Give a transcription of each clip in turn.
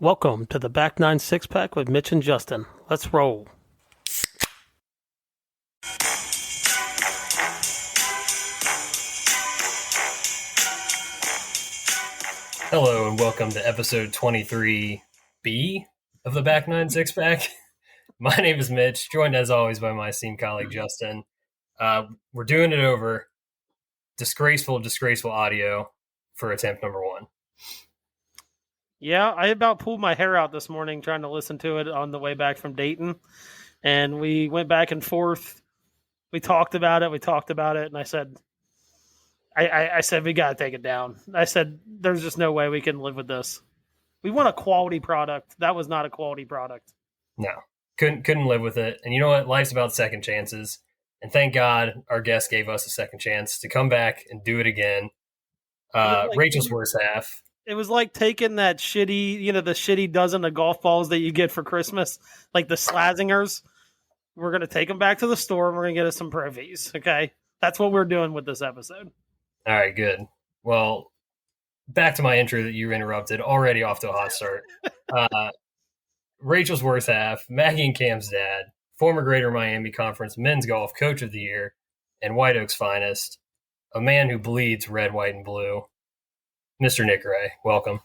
Welcome to the Back Nine Six Pack with Mitch and Justin. Let's roll. Hello and welcome to episode 23B of the Back Nine Six Pack. My name is Mitch, joined as always by my esteemed colleague Justin. We're doing it over disgraceful audio for attempt number one. Yeah, I about pulled my hair out this morning trying to listen to it on the way back from Dayton. And we went back and forth. We talked about it, and I said, I said, we got to take it down. I said, there's just no way we can live with this. We want a quality product. That was not a quality product. No, couldn't live with it. And you know what? Life's about second chances. And thank God our guest gave us a second chance to come back and do it again. Rachel's worst half. It was like taking that shitty, the shitty dozen of golf balls that you get for Christmas, like the Slazingers. We're going to take them back to the store and we're going to get us some Pro Vs, okay? That's what we're doing with this episode. All right, good. Well, back to my intro that you interrupted, already off to a hot start. Rachel's worst half, Maggie and Cam's dad, former Greater Miami Conference Men's Golf Coach of the Year, and White Oak's finest, a man who bleeds red, white, and blue, Mr. Nick Ray. Welcome.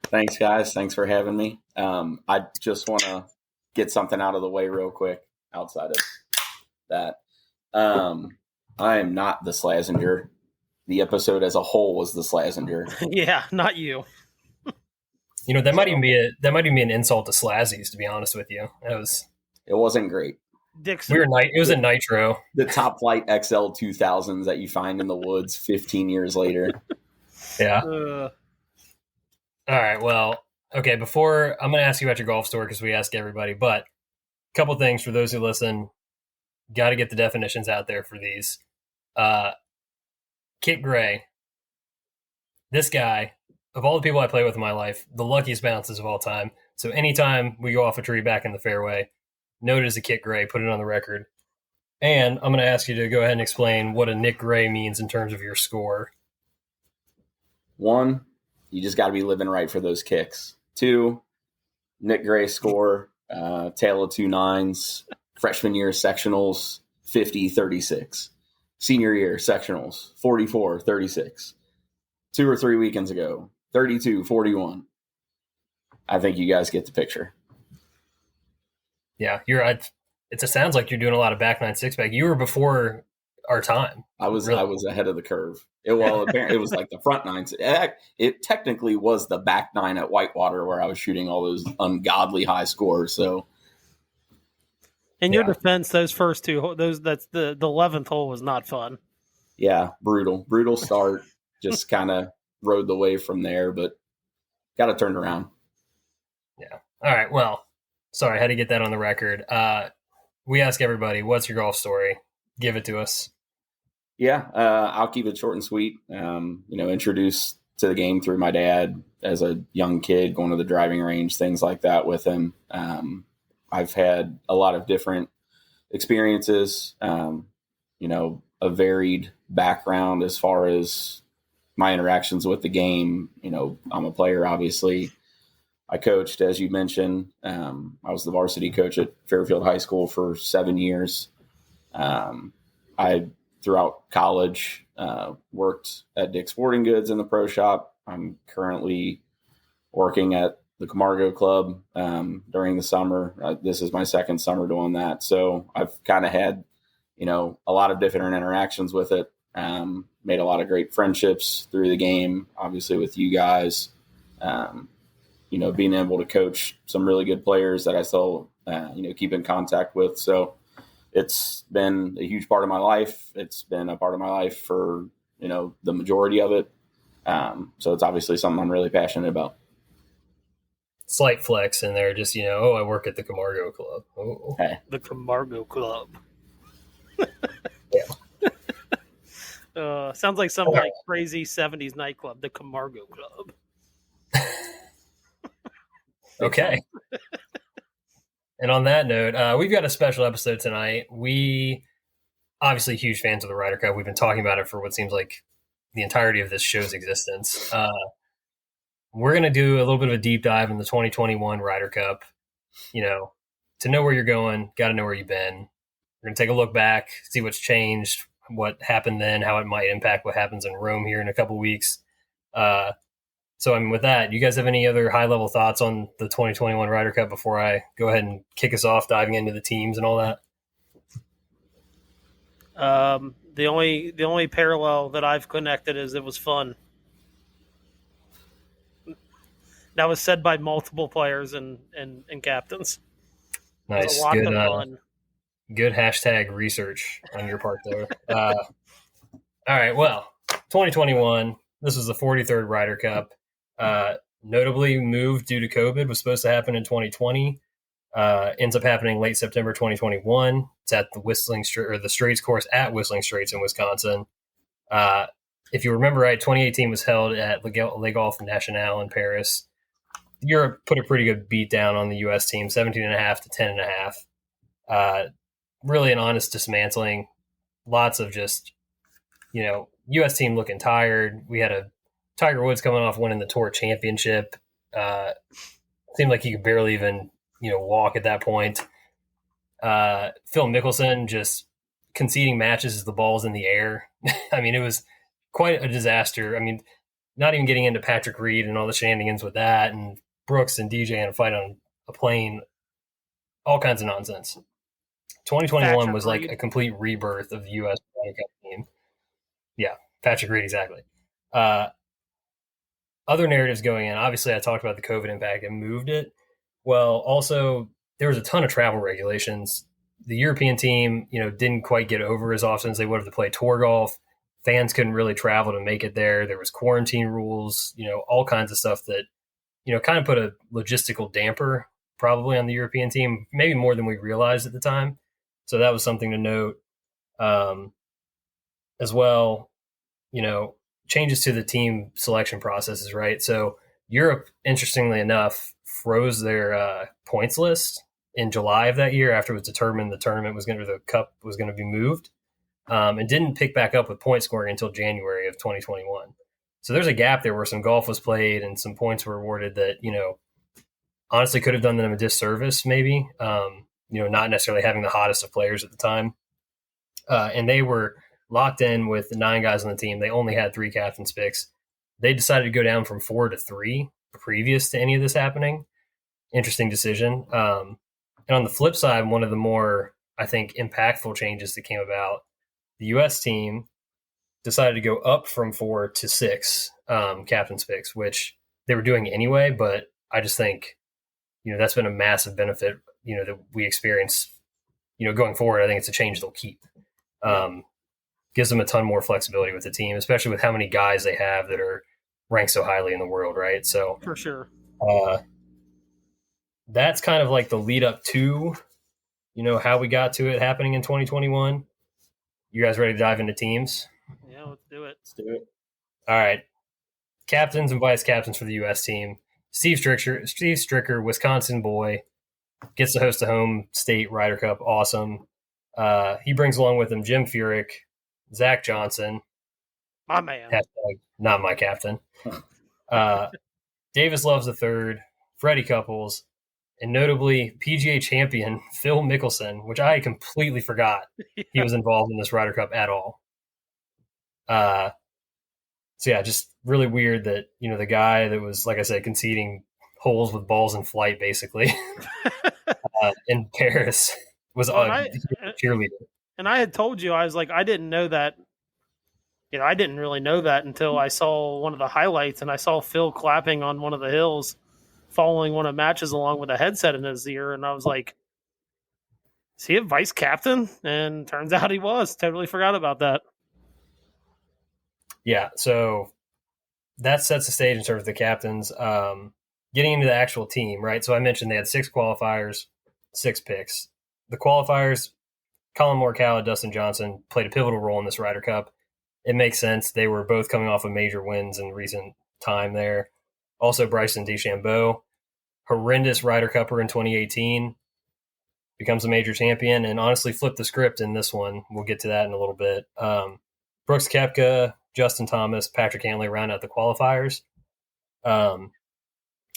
Thanks, guys. Thanks for having me. I just want to get something out of the way real quick outside of that. I am not the Slazenger. The episode as a whole was the Slazenger. Yeah, not you. That might even be an insult to Slazzies, to be honest with you. It wasn't great. Dixon. It was a nitro. The Top Flight XL 2000s that you find in the woods 15 years later. Yeah. All right. Well, okay. Before I'm going to ask you about your golf story because we ask everybody, but a couple things for those who listen. Got to get the definitions out there for these. Kit Gray. This guy, of all the people I play with in my life, the luckiest bounces of all time. So anytime we go off a tree back in the fairway, note it as a Kit Gray, put it on the record. And I'm going to ask you to go ahead and explain what a Nick Gray means in terms of your score. 1, you just got to be living right for those kicks. 2, Nick Gray score, tail of 2 nines, freshman year sectionals, 50-36. Senior year sectionals, 44-36. 2 or 3 weekends ago, 32-41. I think you guys get the picture. Yeah, it sounds like you're doing a lot of back nine six pack. You were before our time. I was ahead of the curve. Apparently it was like the front nines. It technically was the back nine at Whitewater where I was shooting all those ungodly high scores. So, in your defense, those first two, that's the 11th hole was not fun. Yeah, brutal start. Just kind of rode the wave from there, but got to turn around. Yeah. All right. Well, sorry, I had to get that on the record. We ask everybody, what's your golf story? Give it to us. Yeah, I'll keep it short and sweet. Introduced to the game through my dad as a young kid, going to the driving range, things like that with him. I've had a lot of different experiences, a varied background as far as my interactions with the game. I'm a player, obviously. I coached, as you mentioned. I was the varsity coach at Fairfield High School for 7 years. I, throughout college, worked at Dick's Sporting Goods in the pro shop. I'm currently working at the Camargo Club during the summer. This is my second summer doing that. So I've kind of had, a lot of different interactions with it. Made a lot of great friendships through the game, obviously with you guys. Being able to coach some really good players that I still, keep in contact with. So it's been a huge part of my life. It's been a part of my life for, the majority of it. So it's obviously something I'm really passionate about. Slight flex in there, just, I work at the Camargo Club. Oh. Hey. The Camargo Club. Yeah. Sounds like some like crazy 70s nightclub, the Camargo Club. Okay. And on that note, we've got a special episode tonight. We obviously huge fans of the Ryder Cup. We've been talking about it for what seems like the entirety of this show's existence. we're going to do a little bit of a deep dive in the 2021 Ryder Cup. To know where you're going, got to know where you've been. We're going to take a look back, see what's changed, what happened then, how it might impact what happens in Rome here in a couple weeks. With that, you guys have any other high-level thoughts on the 2021 Ryder Cup before I go ahead and kick us off, diving into the teams and all that? The only parallel that I've connected is it was fun. That was said by multiple players and captains. Nice. It was a lot of fun. Good hashtag research on your part there. All right, well, 2021, this was the 43rd Ryder Cup. Notably moved due to COVID, was supposed to happen in 2020. Ends up happening late September 2021. It's at the Straits course at Whistling Straits in Wisconsin. If you remember right, 2018 was held at Le Golf National in Paris. Europe put a pretty good beat down on the U.S. team, 17.5 to 10.5. Really an honest dismantling. Lots of just, U.S. team looking tired. We had a Tiger Woods coming off winning the Tour Championship. Seemed like he could barely even, walk at that point. Phil Mickelson just conceding matches as the ball's in the air. I mean, it was quite a disaster. I mean, not even getting into Patrick Reed and all the shenanigans with that, and Brooks and DJ in a fight on a plane, all kinds of nonsense. 2021 Patrick was Reed. Like a complete rebirth of the U.S. Ryder Cup team. Yeah, Patrick Reed, exactly. Other narratives going in, obviously I talked about the COVID impact and moved it. Well, also there was a ton of travel regulations. The European team, didn't quite get over as often as they would have to play tour golf. Fans couldn't really travel to make it there. There was quarantine rules, all kinds of stuff that, kind of put a logistical damper probably on the European team, maybe more than we realized at the time. So that was something to note. As well, changes to the team selection processes, right? So Europe, interestingly enough, froze their points list in July of that year after it was determined the cup was going to be moved, and didn't pick back up with point scoring until January of 2021. So there's a gap there where some golf was played and some points were awarded that, honestly could have done them a disservice maybe, not necessarily having the hottest of players at the time. And they were locked in with 9 guys on the team. They only had 3 captain's picks. They decided to go down from 4 to 3 previous to any of this happening. Interesting decision. And on the flip side, one of the more, I think, impactful changes that came about, the U.S. team decided to go up from 4 to 6 captain's picks, which they were doing anyway. But I just think, that's been a massive benefit, that we experience, going forward. I think it's a change they'll keep. Gives them a ton more flexibility with the team, especially with how many guys they have that are ranked so highly in the world, right? So for sure. That's kind of like the lead up to, how we got to it happening in 2021. You guys ready to dive into teams? Yeah, let's do it. All right. Captains and vice captains for the U.S. team. Steve Stricker, Wisconsin boy, gets to host a home state Ryder Cup. Awesome. He brings along with him Jim Furyk, Zach Johnson. My man. Not my captain. Davis Loves III, Freddie Couples, and notably PGA champion Phil Mickelson, which I completely forgot he was involved in this Ryder Cup at all. Just really weird that, the guy that was, like I said, conceding holes with balls in flight, basically, in Paris was a cheerleader. And I had told you, I was like, I didn't know that. I didn't really know that until I saw one of the highlights, and I saw Phil clapping on one of the hills following one of the matches along with a headset in his ear. And I was like, is he a vice captain? And turns out he was. Totally forgot about that. Yeah, so that sets the stage in terms of the captains. Getting into the actual team, right? So I mentioned they had 6 qualifiers, 6 picks. The qualifiers, Colin Morikawa, Dustin Johnson played a pivotal role in this Ryder Cup. It makes sense. They were both coming off of major wins in recent time there. Also, Bryson DeChambeau, horrendous Ryder Cupper in 2018, becomes a major champion and honestly flipped the script in this one. We'll get to that in a little bit. Brooks Koepka, Justin Thomas, Patrick Hanley round out the qualifiers.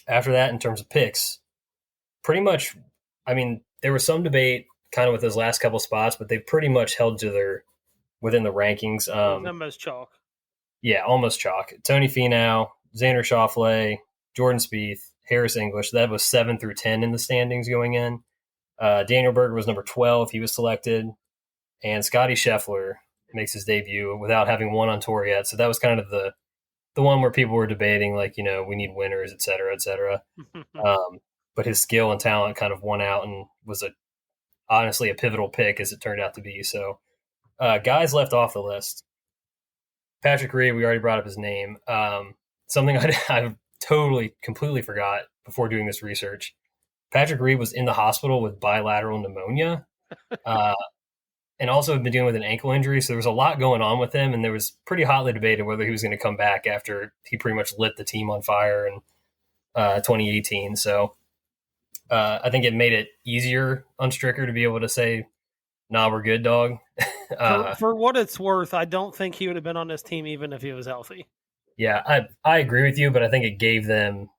after that, in terms of picks, pretty much, I mean, there was some debate kind of with those last couple spots, but they pretty much held to their within the rankings. Almost chalk. Yeah, almost chalk. Tony Finau, Xander Schauffele, Jordan Spieth, Harris English. That was 7 through 10 in the standings going in. Daniel Berger was number 12. He was selected. And Scotty Scheffler makes his debut without having won on tour yet. So that was kind of the one where people were debating, like, we need winners, et cetera, et cetera. But his skill and talent kind of won out and was honestly a pivotal pick, as it turned out to be. So guys left off the list. Patrick Reed, we already brought up his name. Something I totally, completely forgot before doing this research. Patrick Reed was in the hospital with bilateral pneumonia and also had been dealing with an ankle injury. So there was a lot going on with him, and there was pretty hotly debated whether he was going to come back after he pretty much lit the team on fire in 2018. So I think it made it easier on Stricker to be able to say, nah, we're good, dog. For what it's worth, I don't think he would have been on this team even if he was healthy. Yeah, I agree with you, but I think it gave them,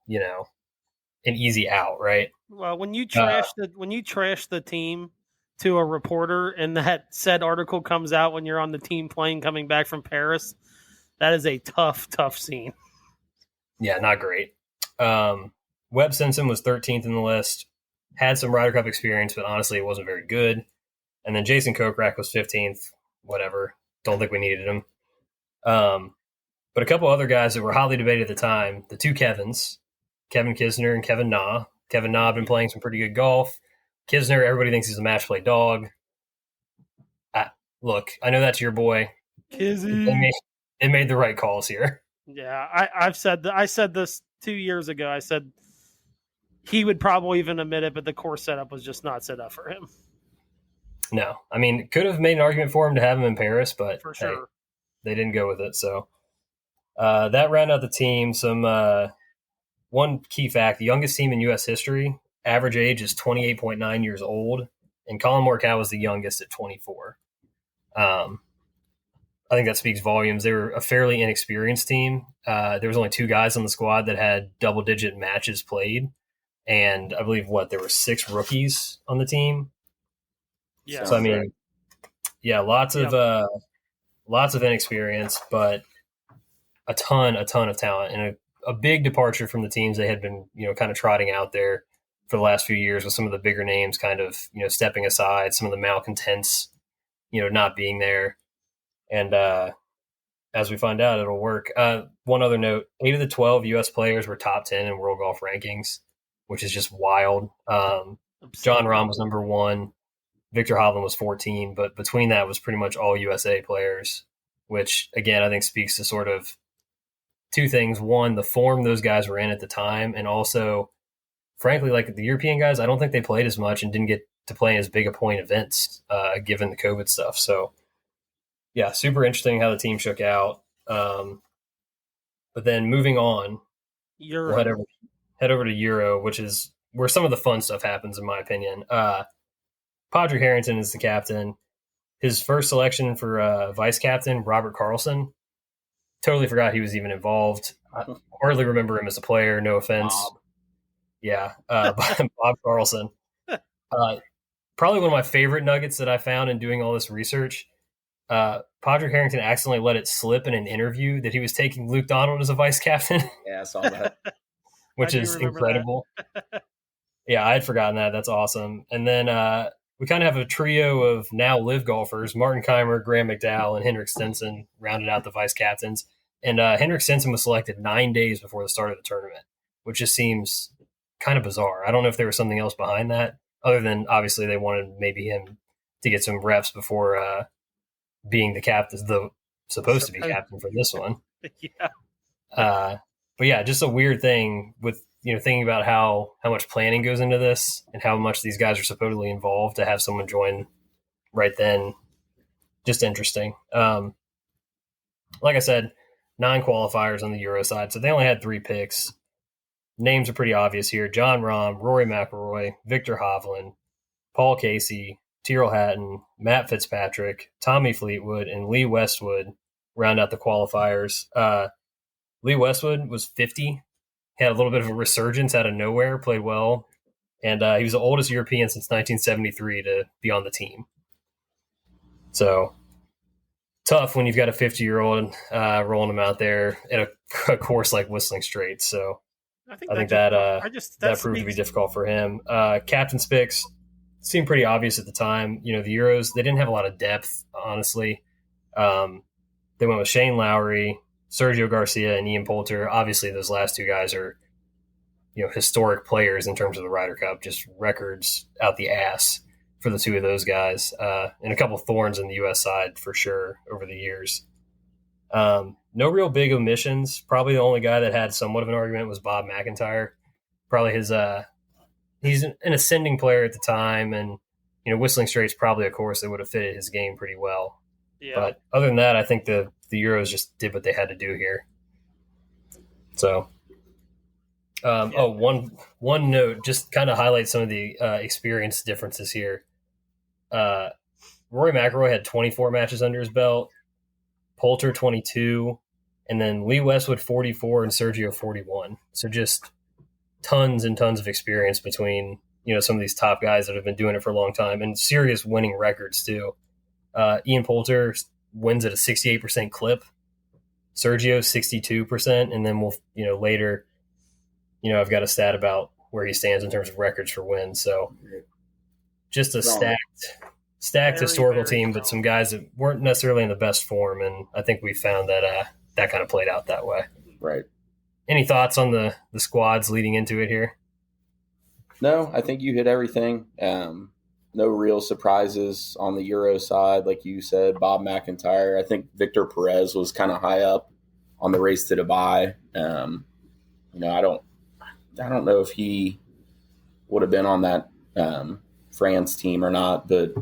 an easy out, right? Well, when you trash the team to a reporter and that said article comes out when you're on the team plane coming back from Paris, that is a tough scene. Yeah, not great. Webb Simpson was 13th in the list, had some Ryder Cup experience, but honestly, it wasn't very good. And then Jason Kokrak was 15th, whatever. Don't think we needed him. But a couple other guys that were hotly debated at the time, the two Kevins, Kevin Kisner and Kevin Na. Kevin Na had been playing some pretty good golf. Kisner, everybody thinks he's a match play dog. Look, I know that's your boy. Kizzy. They made the right calls here. Yeah, I said this 2 years ago. I said he would probably even admit it, but the course setup was just not set up for him. No, I mean, could have made an argument for him to have him in Paris, but for sure, hey, they didn't go with it. So that rounded out the team. Some one key fact: the youngest team in U.S. history, average age is 28.9 years old, and Colin Morikawa was the youngest at 24. I think that speaks volumes. They were a fairly inexperienced team. There was only two guys on the squad that had double-digit matches played, and I believe there were 6 rookies on the team. Yeah. So I mean, yeah, lots of inexperience, but a ton of talent, and a big departure from the teams they had been, kind of trotting out there for the last few years, with some of the bigger names kind of, stepping aside, some of the malcontents, not being there. And as we find out, it'll work. One other note: 8 of the 12 U.S. players were top 10 in world golf rankings, which is just wild. John Rahm was number 1. Victor Hovland was 14, but between that was pretty much all USA players, which, again, I think speaks to sort of two things. One, the form those guys were in at the time, and also, frankly, like the European guys, I don't think they played as much and didn't get to play in as big a point events given the COVID stuff. So, yeah, super interesting how the team shook out. But then moving on, we'll head over to Euro, which is where some of the fun stuff happens, in my opinion. Padraig Harrington is the captain. His first selection for vice captain, Robert Carlson. Totally forgot he was even involved. I hardly remember him as a player, no offense. Bob. Yeah, Bob Carlson. Probably one of my favorite nuggets that I found in doing all this research. Padraig Harrington accidentally let it slip in an interview that he was taking Luke Donald as a vice captain. Yeah, I saw that. Which is incredible. Yeah, I had forgotten that. That's awesome. And then we kind of have a trio of now live golfers: Martin Keimer, Graham McDowell, and Henrik Stenson rounded out the vice captains. And Henrik Stenson was selected 9 days before the start of the tournament, which just seems kind of bizarre. I don't know if there was something else behind that, other than obviously they wanted maybe him to get some reps before being the captain, supposed to be captain for this one. Yeah. But yeah, just a weird thing with, thinking about how much planning goes into this and how much these guys are supposedly involved, to have someone join right then. Just interesting. Like I said, 9 qualifiers on the Euro side, so they only had 3 picks. Names are pretty obvious here: John Rahm, Rory McIlroy, Victor Hovland, Paul Casey, Tyrrell Hatton, Matt Fitzpatrick, Tommy Fleetwood, and Lee Westwood round out the qualifiers. Lee Westwood was 50. He had a little bit of a resurgence out of nowhere, played well, and he was the oldest European since 1973 to be on the team. So tough when you've got a 50-year-old rolling him out there at a course like Whistling Straits. So I think that proved to be difficult for him. Captain's picks seemed pretty obvious at the time. The Euros, they didn't have a lot of depth, honestly. They went with Shane Lowry, Sergio Garcia, and Ian Poulter. Obviously, those last two guys are, historic players in terms of the Ryder Cup, just records out the ass for the two of those guys, and a couple thorns in the U.S. side for sure over the years. No real big omissions. Probably the only guy that had somewhat of an argument was Bob McIntyre. Probably he's an ascending player at the time, and Whistling Straits probably a course that would have fitted his game pretty well. Yeah. But other than that, I think the Euros just did what they had to do here. So, one note, just kind of highlight some of the experience differences here. Rory McIlroy had 24 matches under his belt, Poulter 22, and then Lee Westwood 44 and Sergio 41. So just tons and tons of experience between some of these top guys that have been doing it for a long time, and serious winning records too. Ian Poulter wins at a 68% clip, Sergio 62%, and then we'll later I've got a stat about where he stands in terms of records for wins. So just a stacked historical team, but some guys that weren't necessarily in the best form, and I think we found that that kind of played out that way. Right. Any thoughts on the squads leading into it here? No, I think you hit everything. No real surprises on the Euro side, like you said. Bob McIntyre. I think Victor Perez was kind of high up on the race to Dubai. I don't know if he would have been on that France team or not, but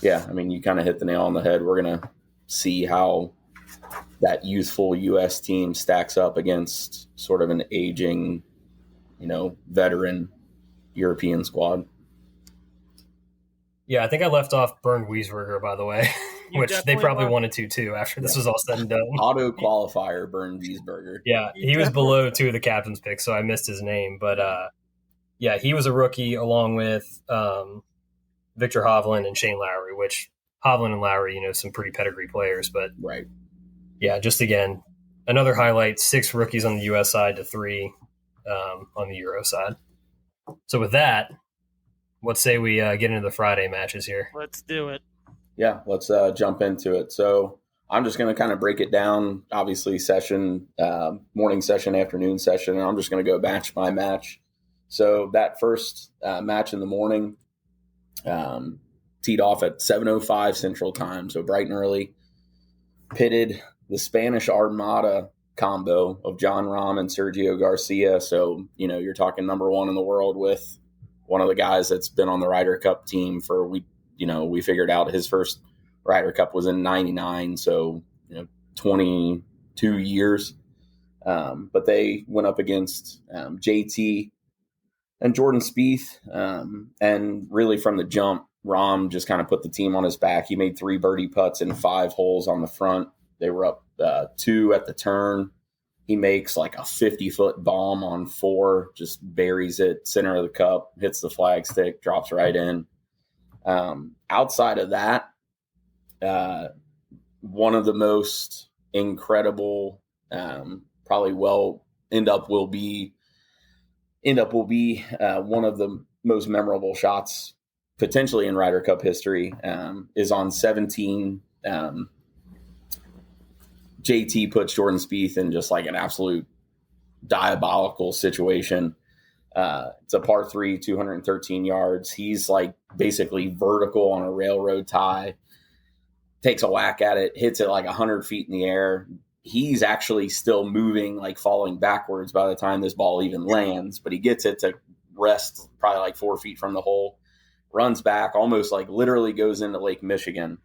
yeah, I mean, you kind of hit the nail on the head. We're gonna see how that youthful U.S. team stacks up against sort of an aging, veteran European squad. Yeah, I think I left off Bernd Wiesberger, by the way, which they probably wanted to too after this was all said and done. Auto qualifier, Bernd Wiesberger. Yeah, he was below two of the captain's picks, so I missed his name. But yeah, he was a rookie along with Victor Hovland and Shane Lowry, which Hovland and Lowry, some pretty pedigree players. But right. Yeah, just again, another highlight, 6 rookies on the U.S. side to 3 on the Euro side. So with that, let's say we get into the Friday matches here. Let's do it. Yeah, let's jump into it. So I'm just going to kind of break it down, obviously morning session, afternoon session, and I'm just going to go match by match. So that first match in the morning teed off at 7:05 Central Time, so bright and early. Pitted the Spanish Armada combo of John Rahm and Sergio Garcia. So, you're talking number one in the world with one of the guys that's been on the Ryder Cup team for, we figured out his first Ryder Cup was in 99. So, 22 years. But they went up against JT and Jordan Spieth. And really from the jump, Rahm just kind of put the team on his back. He made 3 birdie putts in 5 holes on the front. They were up 2 at the turn. He makes like a 50-foot bomb on 4, just buries it, center of the cup, hits the flagstick, drops right in. Outside of that, one of the most incredible, probably will be one of the most memorable shots potentially in Ryder Cup history, is on 17. JT puts Jordan Spieth in just like an absolute diabolical situation. It's a par 3, 213 yards. He's like basically vertical on a railroad tie, takes a whack at it, hits it like 100 feet in the air. He's actually still moving, like falling backwards by the time this ball even lands, but he gets it to rest probably like 4 feet from the hole, runs back, almost like literally goes into Lake Michigan.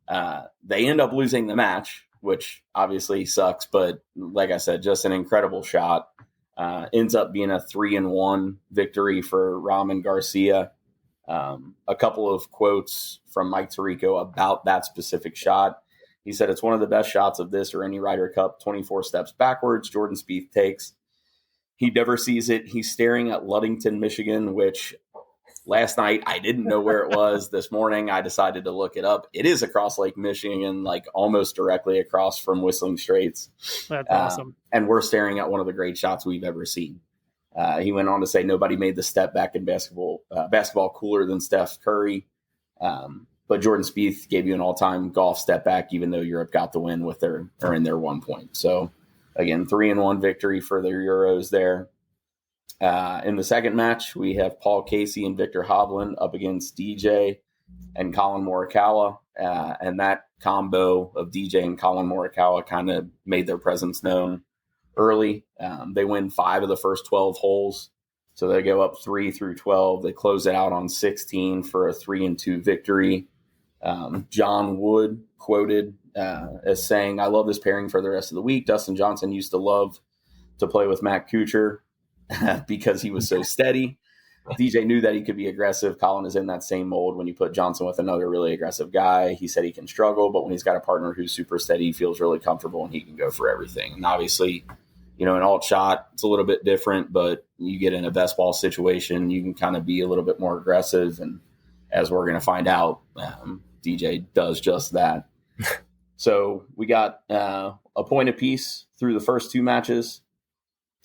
They end up losing the match, which obviously sucks, but like I said, just an incredible shot. Ends up being a 3-1 victory for Rahm and Garcia. A couple of quotes from Mike Tirico about that specific shot. He said, "It's one of the best shots of this or any Ryder Cup. 24 steps backwards, Jordan Spieth takes. He never sees it. He's staring at Ludington, Michigan, which last night I didn't know where it was. This morning I decided to look it up. It is across Lake Michigan, like almost directly across from Whistling Straits. That's awesome. And we're staring at one of the great shots we've ever seen. He went on to say nobody made the step back in basketball cooler than Steph Curry. But Jordan Spieth gave you an all-time golf step back, even though Europe got the win with in their 1 point. So again, 3-1 victory for their Euros there. In the second match, we have Paul Casey and Victor Hovland up against DJ and Colin Morikawa. And that combo of DJ and Colin Morikawa kind of made their presence known early. They win 5 of the first 12 holes. So they go up 3 through 12. They close it out on 16 for a 3-2 victory. John Wood quoted as saying, "I love this pairing for the rest of the week. Dustin Johnson used to love to play with Matt Kuchar because he was so steady. DJ knew that he could be aggressive. Colin is in that same mold. When you put Johnson with another really aggressive guy, he said he can struggle, but when he's got a partner who's super steady, he feels really comfortable and he can go for everything." And obviously, an alt shot, it's a little bit different, but you get in a best ball situation, you can kind of be a little bit more aggressive. And as we're going to find out, DJ does just that. So we got a point apiece through the first 2 matches.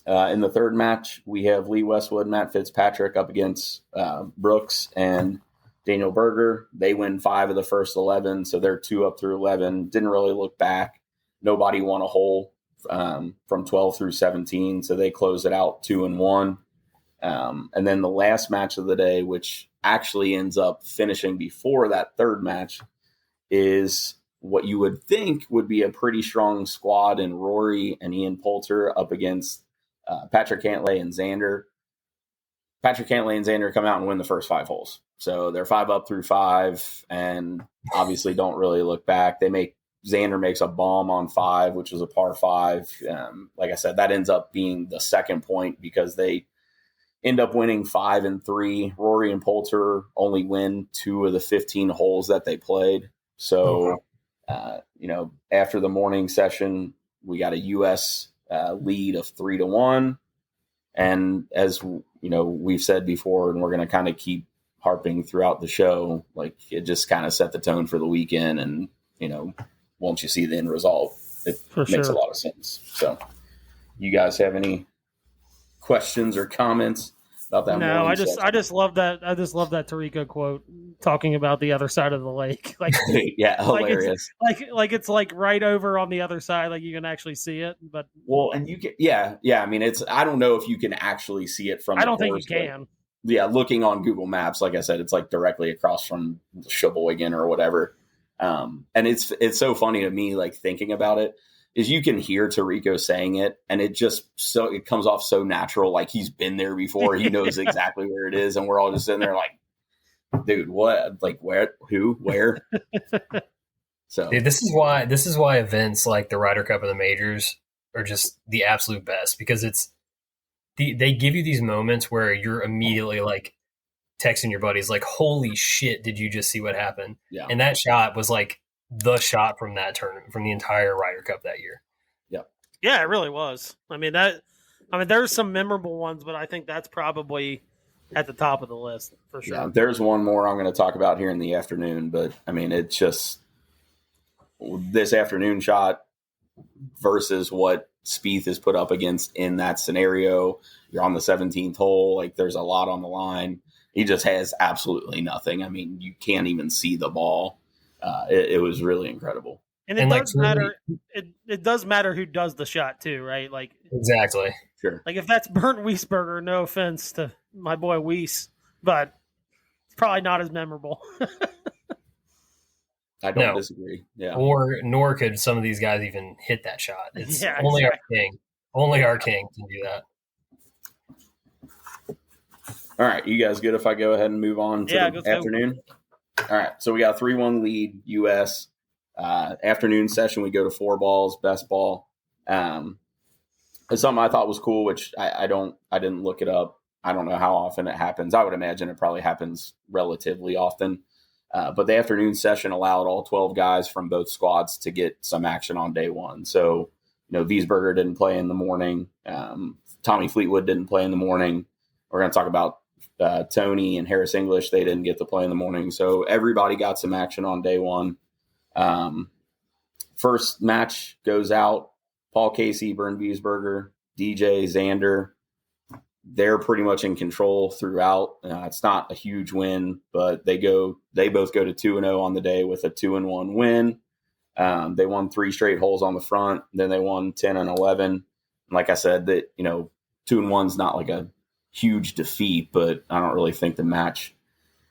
In the third match, we have Lee Westwood, Matt Fitzpatrick up against Brooks and Daniel Berger. They win 5 of the first 11, so they're 2 up through 11. Didn't really look back. Nobody won a hole from 12 through 17, so they closed it out 2-1. And then the last match of the day, which actually ends up finishing before that third match, is what you would think would be a pretty strong squad in Rory and Ian Poulter up against Patrick Cantlay and Xander. Patrick Cantlay and Xander come out and win the first 5 holes. So they're 5 up through 5 and obviously don't really look back. Xander makes a bomb on 5, which was a par 5. Like I said, that ends up being the second point because they end up winning 5 and 3. Rory and Poulter only win 2 of the 15 holes that they played. So, after the morning session, we got a U.S. Lead of 3-1. And as we've said before, and we're going to kind of keep harping throughout the show, like it just kind of set the tone for the weekend. And, once you see the end result, it makes a lot of sense. So you guys have any questions or comments about that? No, I just love that. I just love that Tarico quote talking about the other side of the lake. Like, yeah, hilarious. Like it's like right over on the other side. Like you can actually see it, but and you can, yeah. I mean, I don't know if you can actually see it from. I don't think you can. Yeah, looking on Google Maps, like I said, it's like directly across from Sheboygan or whatever. And it's so funny to me, like thinking about it, is you can hear Tarico saying it, and it comes off so natural, like he's been there before. He knows exactly where it is, and we're all just sitting there like, dude, what? Like where? Who? Where? So dude, this is why events like the Ryder Cup and the majors are just the absolute best, because they give you these moments where you're immediately like texting your buddies like, holy shit, did you just see what happened? Yeah. And that shot was like the shot from that tournament, from the entire Ryder Cup that year. Yeah, it really was. I mean, there's some memorable ones, but I think that's probably at the top of the list for sure. Yeah, there's one more I'm going to talk about here in the afternoon, but I mean, it's just this afternoon shot versus what Spieth is put up against in that scenario. You're on the 17th hole. Like there's a lot on the line. He just has absolutely nothing. I mean, you can't even see the ball. It was really incredible. And it does matter. It does matter who does the shot too, right? Like exactly. Sure. Like if that's Bernd Wiesberger, no offense to my boy Weiss, but it's probably not as memorable. I don't disagree. Yeah. Nor could some of these guys even hit that shot. It's only exactly. Our king can do that. All right, you guys good if I go ahead and move on to the afternoon? All right, so we got a 3-1 lead, U.S. Afternoon session, we go to 4 balls, best ball. It's something I thought was cool, which I didn't look it up. I don't know how often it happens. I would imagine it probably happens relatively often. But the afternoon session allowed all 12 guys from both squads to get some action on day one. So, Wiesberger didn't play in the morning. Tom Tommy Fleetwood didn't play in the morning. We're going to talk about Tony and Harris English. They didn't get to play in the morning. So everybody got some action on day one. First match goes out. Paul Casey, Bern Biesberger, DJ, Xander. They're pretty much in control throughout. It's not a huge win, but they both go to 2-0 on the day with a 2-1 win. They won 3 straight holes on the front. Then they won 10 and 11. And like I said, that 2-1's not like a huge defeat, but I don't really think the match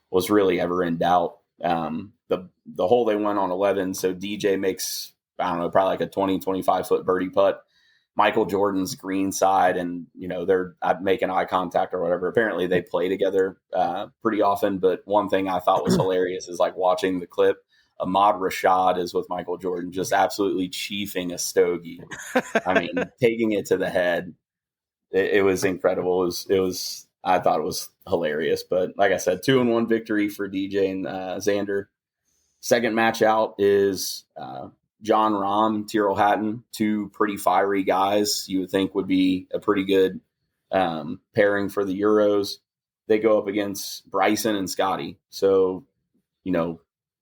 was really ever in doubt. The hole they won on 11, so DJ makes, I don't know, probably like a 20, 25-foot birdie putt. Michael Jordan's green side, and they're making eye contact or whatever. Apparently they play together pretty often, but one thing I thought was hilarious is like watching the clip. Ahmad Rashad is with Michael Jordan, just absolutely chiefing a stogie. I mean, taking it to the head. It was incredible. It was. I thought it was hilarious. But like I said, 2-1 victory for DJ and Xander. Second match out is John Rahm, Tyrrell Hatton, 2 pretty fiery guys you would think would be a pretty good pairing for the Euros. They go up against Bryson and Scotty. So,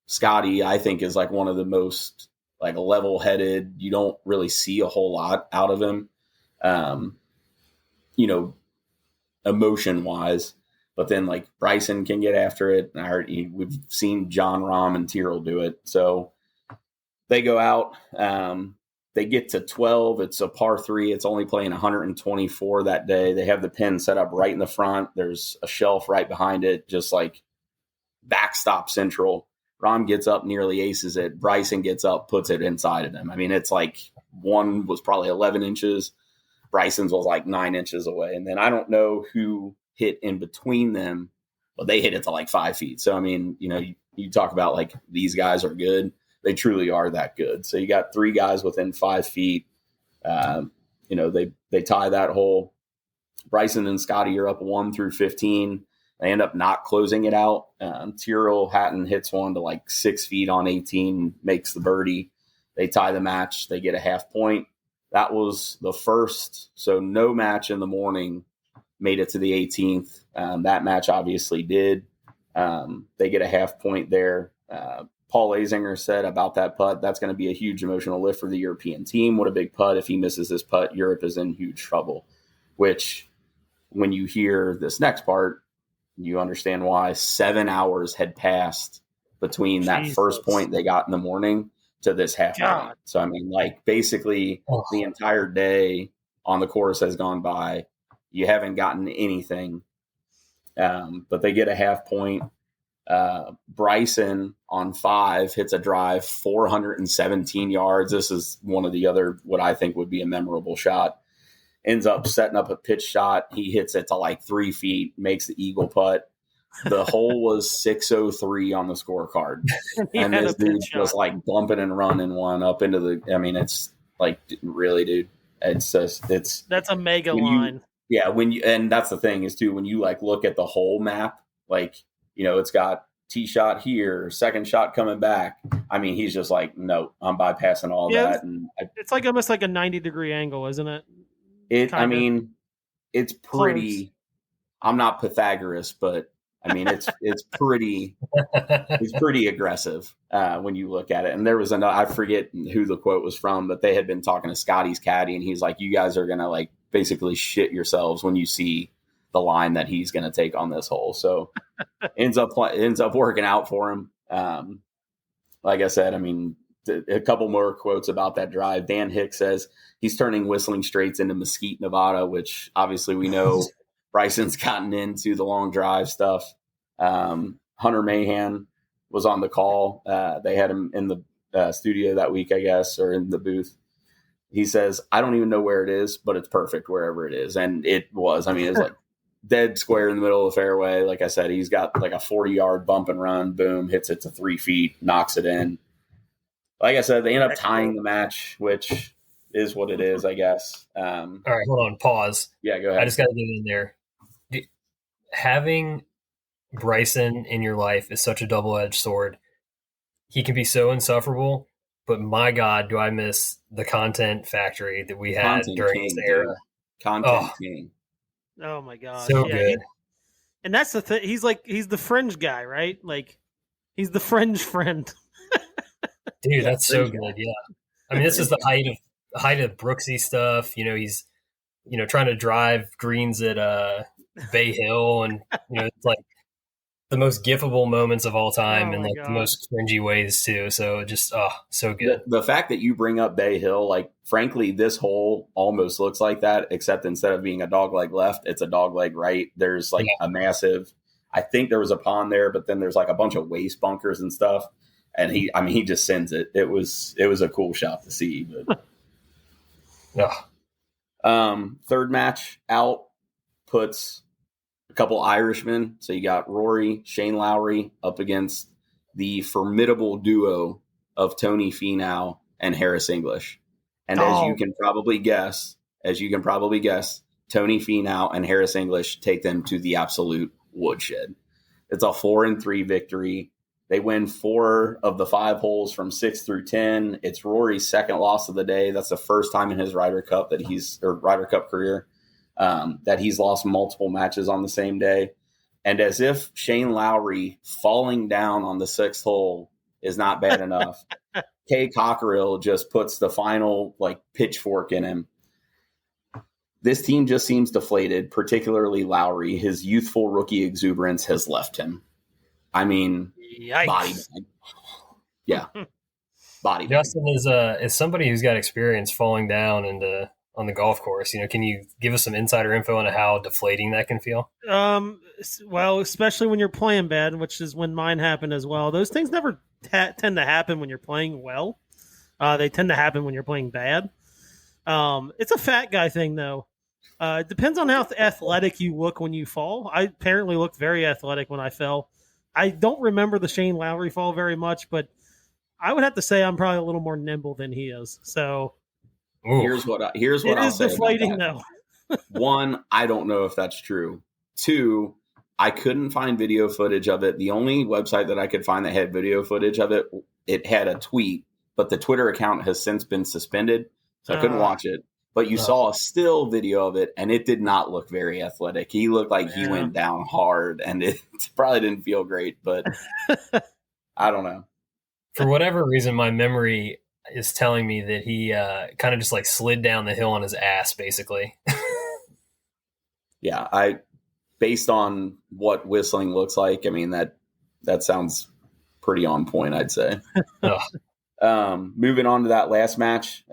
Scotty, I think, is like one of the most like level-headed. You don't really see a whole lot out of him, emotion-wise. But then like Bryson can get after it. We've seen John Rahm and Tyrrell do it. So they go out. They get to 12. It's a par 3. It's only playing 124 that day. They have the pin set up right in the front. There's a shelf right behind it, just like backstop central. Rahm gets up, nearly aces it. Bryson gets up, puts it inside of him. I mean, it's like one was probably 11 inches. Bryson's was like 9 inches away. And then I don't know who hit in between them, but they hit it to like 5 feet. So, I mean, you talk about like these guys are good. They truly are that good. So you got 3 guys within 5 feet. They tie that hole. Bryson and Scotty are up 1 through 15. They end up not closing it out. Tyrrell Hatton hits one to like 6 feet on 18, makes the birdie. They tie the match. They get a half point. That was the first. So no match in the morning made it to the 18th. That match obviously did. They get a half point there. Paul Azinger said about that putt, that's going to be a huge emotional lift for the European team. What a big putt. If he misses this putt, Europe is in huge trouble, which when you hear this next part, you understand why 7 hours had passed between that first point they got in the morning to this half point. So, I mean, like basically the entire day on the course has gone by. You haven't gotten anything, but they get a half point. Bryson on 5 hits a drive 417 yards. This is one of the other, what I think would be a memorable shot. Ends up setting up a pitch shot. He hits it to like 3 feet, makes the eagle putt. The hole was 603 on the scorecard. And this dude was like bumping and running one up into it's like, really, dude, that's a mega line. And that's the thing is too, when you like look at the whole map, like, it's got tee shot here, second shot coming back. I mean, he's just like, no, I'm bypassing all that. And it's like almost like a 90-degree angle, isn't it? It's pretty close. I'm not Pythagoras, but I mean, it's pretty aggressive when you look at it. And there was I forget who the quote was from, but they had been talking to Scotty's caddy, and he's like, you guys are going to like basically shit yourselves when you see the line that he's going to take on this hole. So ends up working out for him. Like I said, I mean, a couple more quotes about that drive. Dan Hicks says he's turning Whistling Straits into Mesquite, Nevada, which obviously we know Bryson's gotten into the long drive stuff. Hunter Mahan was on the call. They had him in the studio that week, I guess, or in the booth. He says, I don't even know where it is, but it's perfect wherever it is. And it was. I mean, it's like dead square in the middle of the fairway. Like I said, he's got like a 40-yard bump and run. Boom, hits it to 3 feet, knocks it in. Like I said, they end up tying the match, which is what it is, I guess. All right, hold on, pause. Yeah, go ahead. I just got to get in there. Having Bryson in your life is such a double-edged sword. He can be so insufferable, but my God, do I miss the content factory that we had during this era. Content king. Oh my gosh. So yeah, good. and that's the thing. He's the fringe guy, right? Like he's the fringe friend. Dude, Yeah, that's so fringe guy. good. Yeah. I mean, this is the height of Brooksy stuff. You know, he's trying to drive greens at Bay Hill, and it's like the most gifable moments of all time, Oh and my like the God. most cringy ways too. So just so good. The fact that you bring up Bay Hill, like frankly, this hole almost looks like that, except instead of being a dog leg left, it's a dog leg right. There's like a massive. I think there was a pond there, but then there's like a bunch of waste bunkers and stuff. And he just sends it. It was a cool shot to see. But third match out puts a couple Irishmen. So you got Rory, Shane Lowry up against the formidable duo of Tony Finau and Harris English. And as you can probably guess, Tony Finau and Harris English take them to the absolute woodshed. It's a 4-3 victory. They win 4 of the 5 holes from 6 through 10. It's Rory's second loss of the day. That's the first time in his Ryder Cup career that he's lost multiple matches on the same day. And as if Shane Lowry falling down on the 6th hole is not bad enough, Kay Cockerill just puts the final pitchfork in him. This team just seems deflated, particularly Lowry. His youthful rookie exuberance has left him. I mean, Yikes. body bag. Yeah. Body bag. Justin is somebody who's got experience falling down on the golf course. Can you give us some insider info on how deflating that can feel? Well, especially when you're playing bad, which is when mine happened as well. Those things never tend to happen when you're playing well. They tend to happen when you're playing bad. It's a fat guy thing, though. It depends on how athletic you look when you fall. I apparently looked very athletic when I fell. I don't remember the Shane Lowry fall very much, but I would have to say I'm probably a little more nimble than he is. So here's what I'll say. It is deflating, though. 1, I don't know if that's true. 2, I couldn't find video footage of it. The only website that I could find that had video footage of it, it had a tweet, but the Twitter account has since been suspended, so I couldn't watch it. But you saw a still video of it, and it did not look very athletic. He looked like he went down hard, and it probably didn't feel great, but I don't know. For whatever reason, my memory is telling me that he kind of just slid down the hill on his ass, basically. Yeah, based on what whistling looks like, I mean, that sounds pretty on point, I'd say. Moving on to that last match,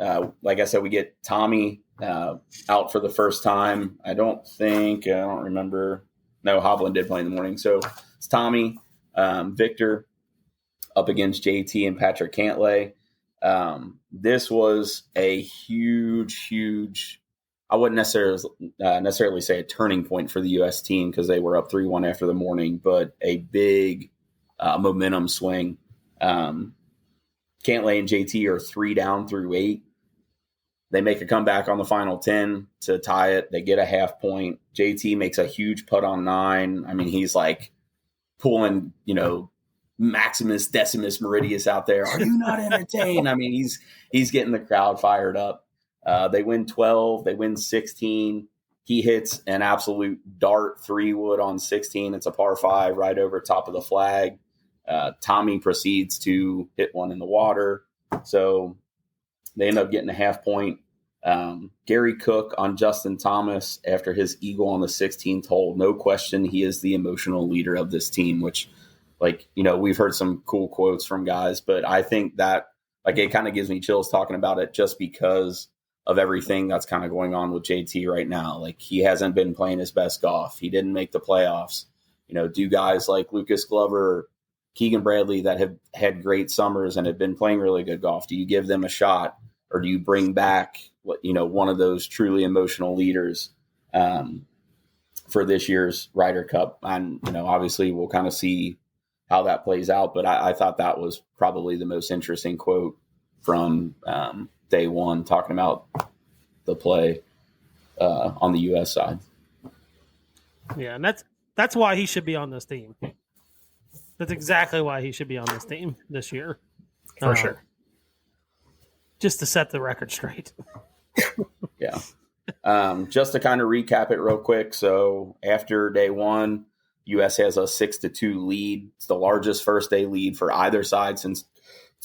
like I said, we get Tommy out for the first time. I don't remember. No, Hovland did play in the morning. So it's Tommy, Victor up against JT and Patrick Cantlay. This was a huge, I wouldn't necessarily say a turning point for the U.S. team because they were up 3-1 after the morning, but a big momentum swing. Cantlay and JT are 3 down through 8. They make a comeback on the final 10 to tie it. They get a half point. JT makes a huge putt on 9. I mean, he's pulling, Maximus Decimus Meridius out there. Are you not entertained? I mean, he's getting the crowd fired up. They win 12. They win 16. He hits an absolute dart 3-wood on 16. It's a par 5 right over top of the flag. Tommy proceeds to hit one in the water. So they end up getting a half point. Gary Cook on Justin Thomas after his eagle on the 16th hole. No question, he is the emotional leader of this team, which, we've heard some cool quotes from guys, but I think that, it kind of gives me chills talking about it just because of everything that's kind of going on with JT right now. He hasn't been playing his best golf. He didn't make the playoffs. Do guys like Lucas Glover, Keegan Bradley that have had great summers and have been playing really good golf, do you give them a shot, or do you bring back one of those truly emotional leaders for this year's Ryder Cup? And obviously we'll kind of see how that plays out, but I thought that was probably the most interesting quote from day one, talking about the play on the U.S. side. Yeah, and that's why he should be on this team. That's exactly why he should be on this team this year. For sure. Just to set the record straight. Yeah. Just to kind of recap it real quick. So after day one, U.S. has a 6-2 lead. It's the largest first day lead for either side since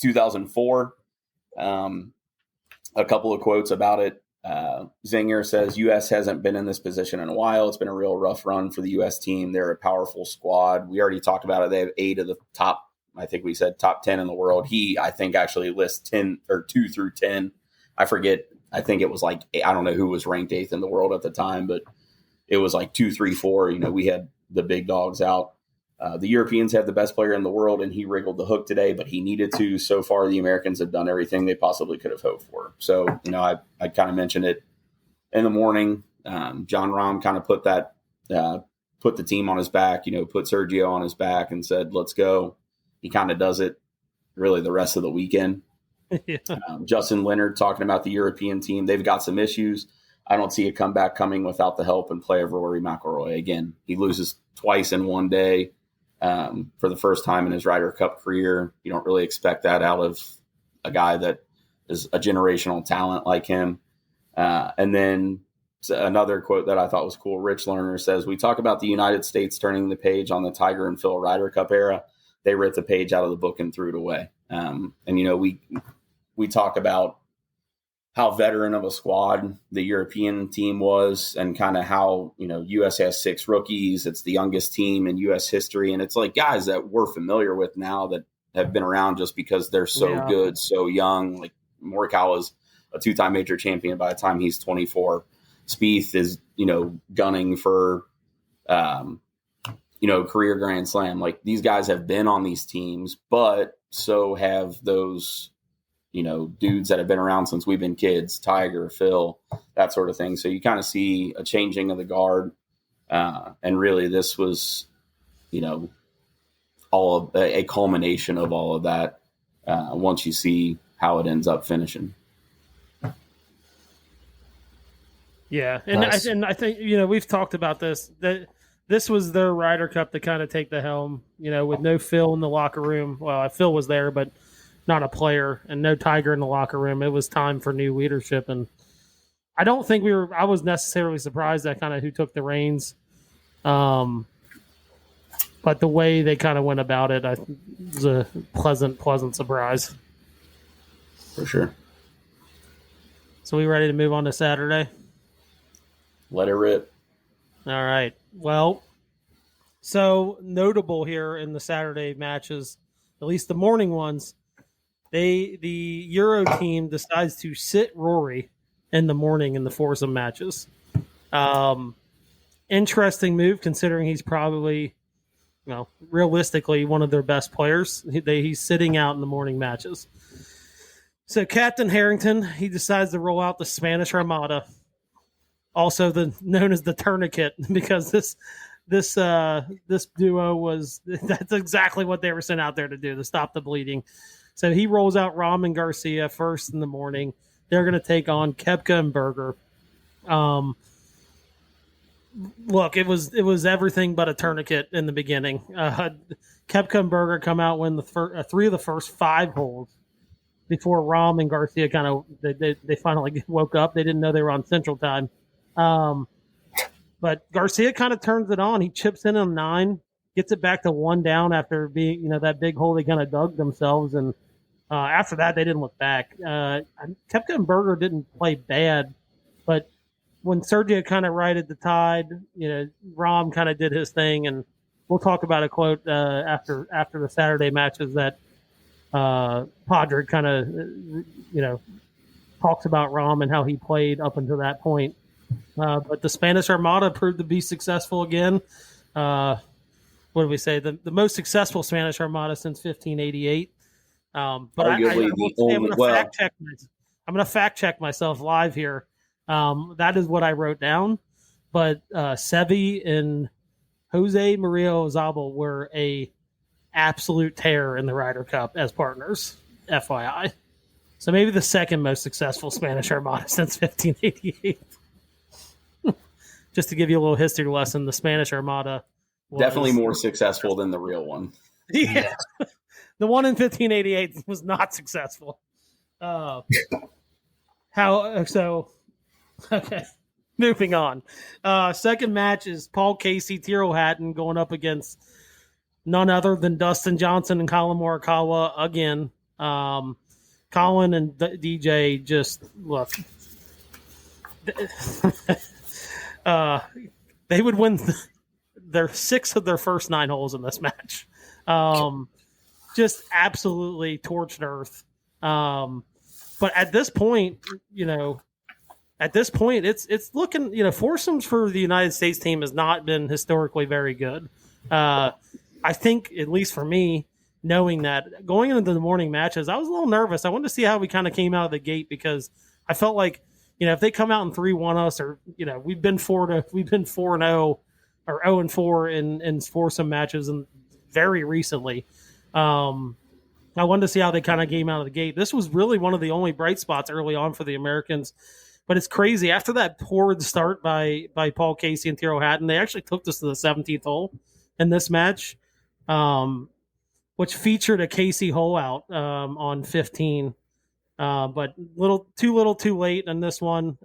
2004. A couple of quotes about it. Zinger says, U.S. hasn't been in this position in a while. It's been a real rough run for the U.S. team. They're a powerful squad. We already talked about it. They have 8 of the top, I think we said top 10 in the world. I think, actually lists 10 or 2 through 10. I forget. I think it was like, I don't know who was ranked 8th in the world at the time, but it was like 2, 3, 4. We had the big dogs out. The Europeans have the best player in the world, and he wriggled the hook today, but he needed to. So far, the Americans have done everything they possibly could have hoped for. So, I kind of mentioned it in the morning. John Rahm kind of put the team on his back, put Sergio on his back and said, let's go. He kind of does it really the rest of the weekend. Yeah. Justin Leonard talking about the European team. They've got some issues. I don't see a comeback coming without the help and play of Rory McIlroy. Again, he loses twice in one day. For the first time in his Ryder Cup career. You don't really expect that out of a guy that is a generational talent like him. And then another quote that I thought was cool. Rich Lerner says, we talk about the United States turning the page on the Tiger and Phil Ryder Cup era. They ripped the page out of the book and threw it away. We talk about how veteran of a squad the European team was and kind of how, U.S. has 6 rookies. It's the youngest team in U.S. history. And it's like guys that we're familiar with now that have been around just because they're so good, so young. Like Morikawa is a 2-time major champion by the time he's 24. Spieth is, gunning for, career Grand Slam. Like these guys have been on these teams, but so have those dudes that have been around since we've been kids, Tiger, Phil, that sort of thing. So you kind of see a changing of the guard. And really this was, all of a culmination of all of that. Once you see how it ends up finishing. Yeah. And nice. I think, we've talked about this, that this was their Ryder Cup to kind of take the helm, with no Phil in the locker room. Well, Phil was there, but not a player, and no Tiger in the locker room. It was time for new leadership, and I don't think I was necessarily surprised at kind of who took the reins. But the way they kind of went about it, was a pleasant surprise. For sure. So we ready to move on to Saturday? Let it rip. All right. Well, so notable here in the Saturday matches, at least the morning ones, the Euro team decides to sit Rory in the morning in the foursome matches. Interesting move considering he's probably, realistically one of their best players. He's sitting out in the morning matches. So Captain Harrington, he decides to roll out the Spanish Armada, also known as the Tourniquet, because this duo that's exactly what they were sent out there to do, to stop the bleeding. So he rolls out Rahm and Garcia first in the morning. They're going to take on Koepka and Berger. Look, it was everything but a tourniquet in the beginning. Koepka and Berger come out, win the 3 of the first 5 holes before Rahm and Garcia kind of they finally woke up. They didn't know they were on Central Time. But Garcia kind of turns it on. He chips in on 9, gets it back to 1 down after being that big hole they kind of dug themselves, and after that they didn't look back. Koepka and Berger didn't play bad, but when Sergio kind of righted the tide, Rahm kind of did his thing, and we'll talk about a quote after the Saturday matches that Padraig kind of talks about Rahm and how he played up until that point. But the Spanish Armada proved to be successful again. What did we say? The most successful Spanish Armada since 1588. But I'm going to fact check myself live here. That is what I wrote down. But Seve and Jose Maria Ozabal were a absolute terror in the Ryder Cup as partners, FYI. So maybe the second most successful Spanish Armada since 1588. Just to give you a little history lesson, the Spanish Armada was definitely more successful than the real one. Yeah. The one in 1588 was not successful. Okay. Moving on. Second match is Paul Casey, Tiro Hatton going up against none other than Dustin Johnson and Colin Morikawa again. Colin and DJ just look. They would win their 6 of their first 9 holes in this match. Just absolutely torched earth. But at this point, it's looking, foursomes for the United States team has not been historically very good. I think, at least for me, knowing that going into the morning matches, I was a little nervous. I wanted to see how we kind of came out of the gate because I felt like, if they come out and 3-1 us, or we've been 4-0 or 0-4 in foursome matches, and very recently. I wanted to see how they kind of came out of the gate. This was really one of the only bright spots early on for the Americans. But it's crazy. After that poor start by Paul Casey and Tiro Hatton, they actually took us to the 17th hole in this match, which featured a Casey hole out on 15. But too little too late in this one.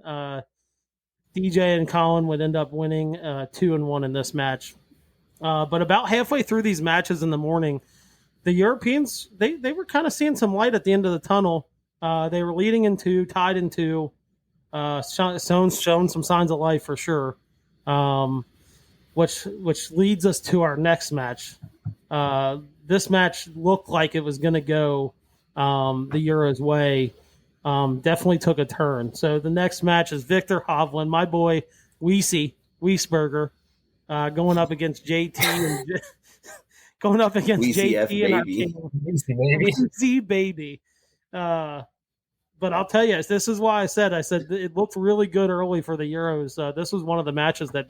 DJ and Colin would end up winning 2-1 in this match. But about halfway through these matches in the morning, the Europeans, they were kind of seeing some light at the end of the tunnel. They were leading in 2, tied in 2. Shown some signs of life for sure, which leads us to our next match. This match looked like it was going to go the Euros way. Definitely took a turn. So the next match is Victor Hovland, my boy Wiesberger, going up against JT and going up against WCF JT and our baby. king. WC baby. But I'll tell you, this is why I said it looked really good early for the Euros. This was one of the matches that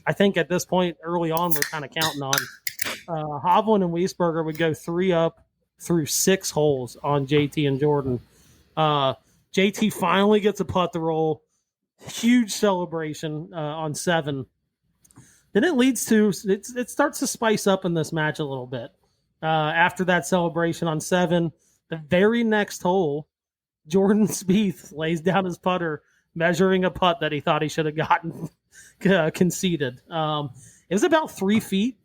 I think at this point early on, we're kind of counting on. Hovland and Wiesberger would go 3 up through 6 holes on JT and Jordan. JT finally gets a putt to roll. Huge celebration on 7. Then it starts to spice up in this match a little bit. After that celebration on 7, the very next hole, Jordan Spieth lays down his putter, measuring a putt that he thought he should have gotten conceded. It was about 3 feet.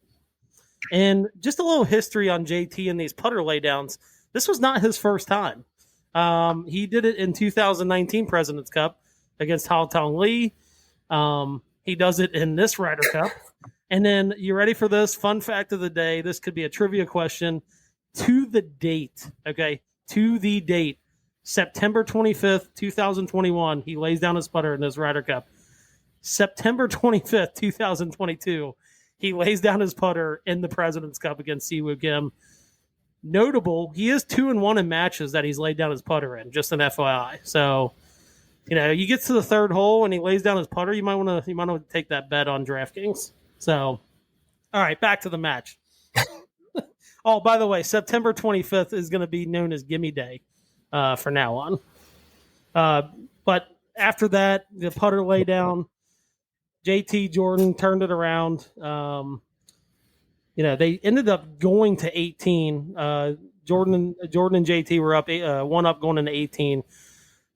And just a little history on JT and these putter laydowns. This was not his first time. He did it in 2019 President's Cup against Hao Tong Lee. He does it in this Ryder Cup. And then, you ready for this? Fun fact of the day. This could be a trivia question. To the date, okay? To the date. September 25th, 2021, he lays down his putter in this Ryder Cup. September 25th, 2022, he lays down his putter in the President's Cup against Siwoo Kim. Notable, he is 2-1 in matches that he's laid down his putter in, just an FYI. So, you get to the third hole and he lays down his putter, you might want to take that bet on DraftKings. So, all right, back to the match. Oh, by the way, September 25th is going to be known as Gimme Day. For now on. But after that, the putter lay down. JT Jordan turned it around. They ended up going to 18. Jordan and JT were up 1 up going into 18.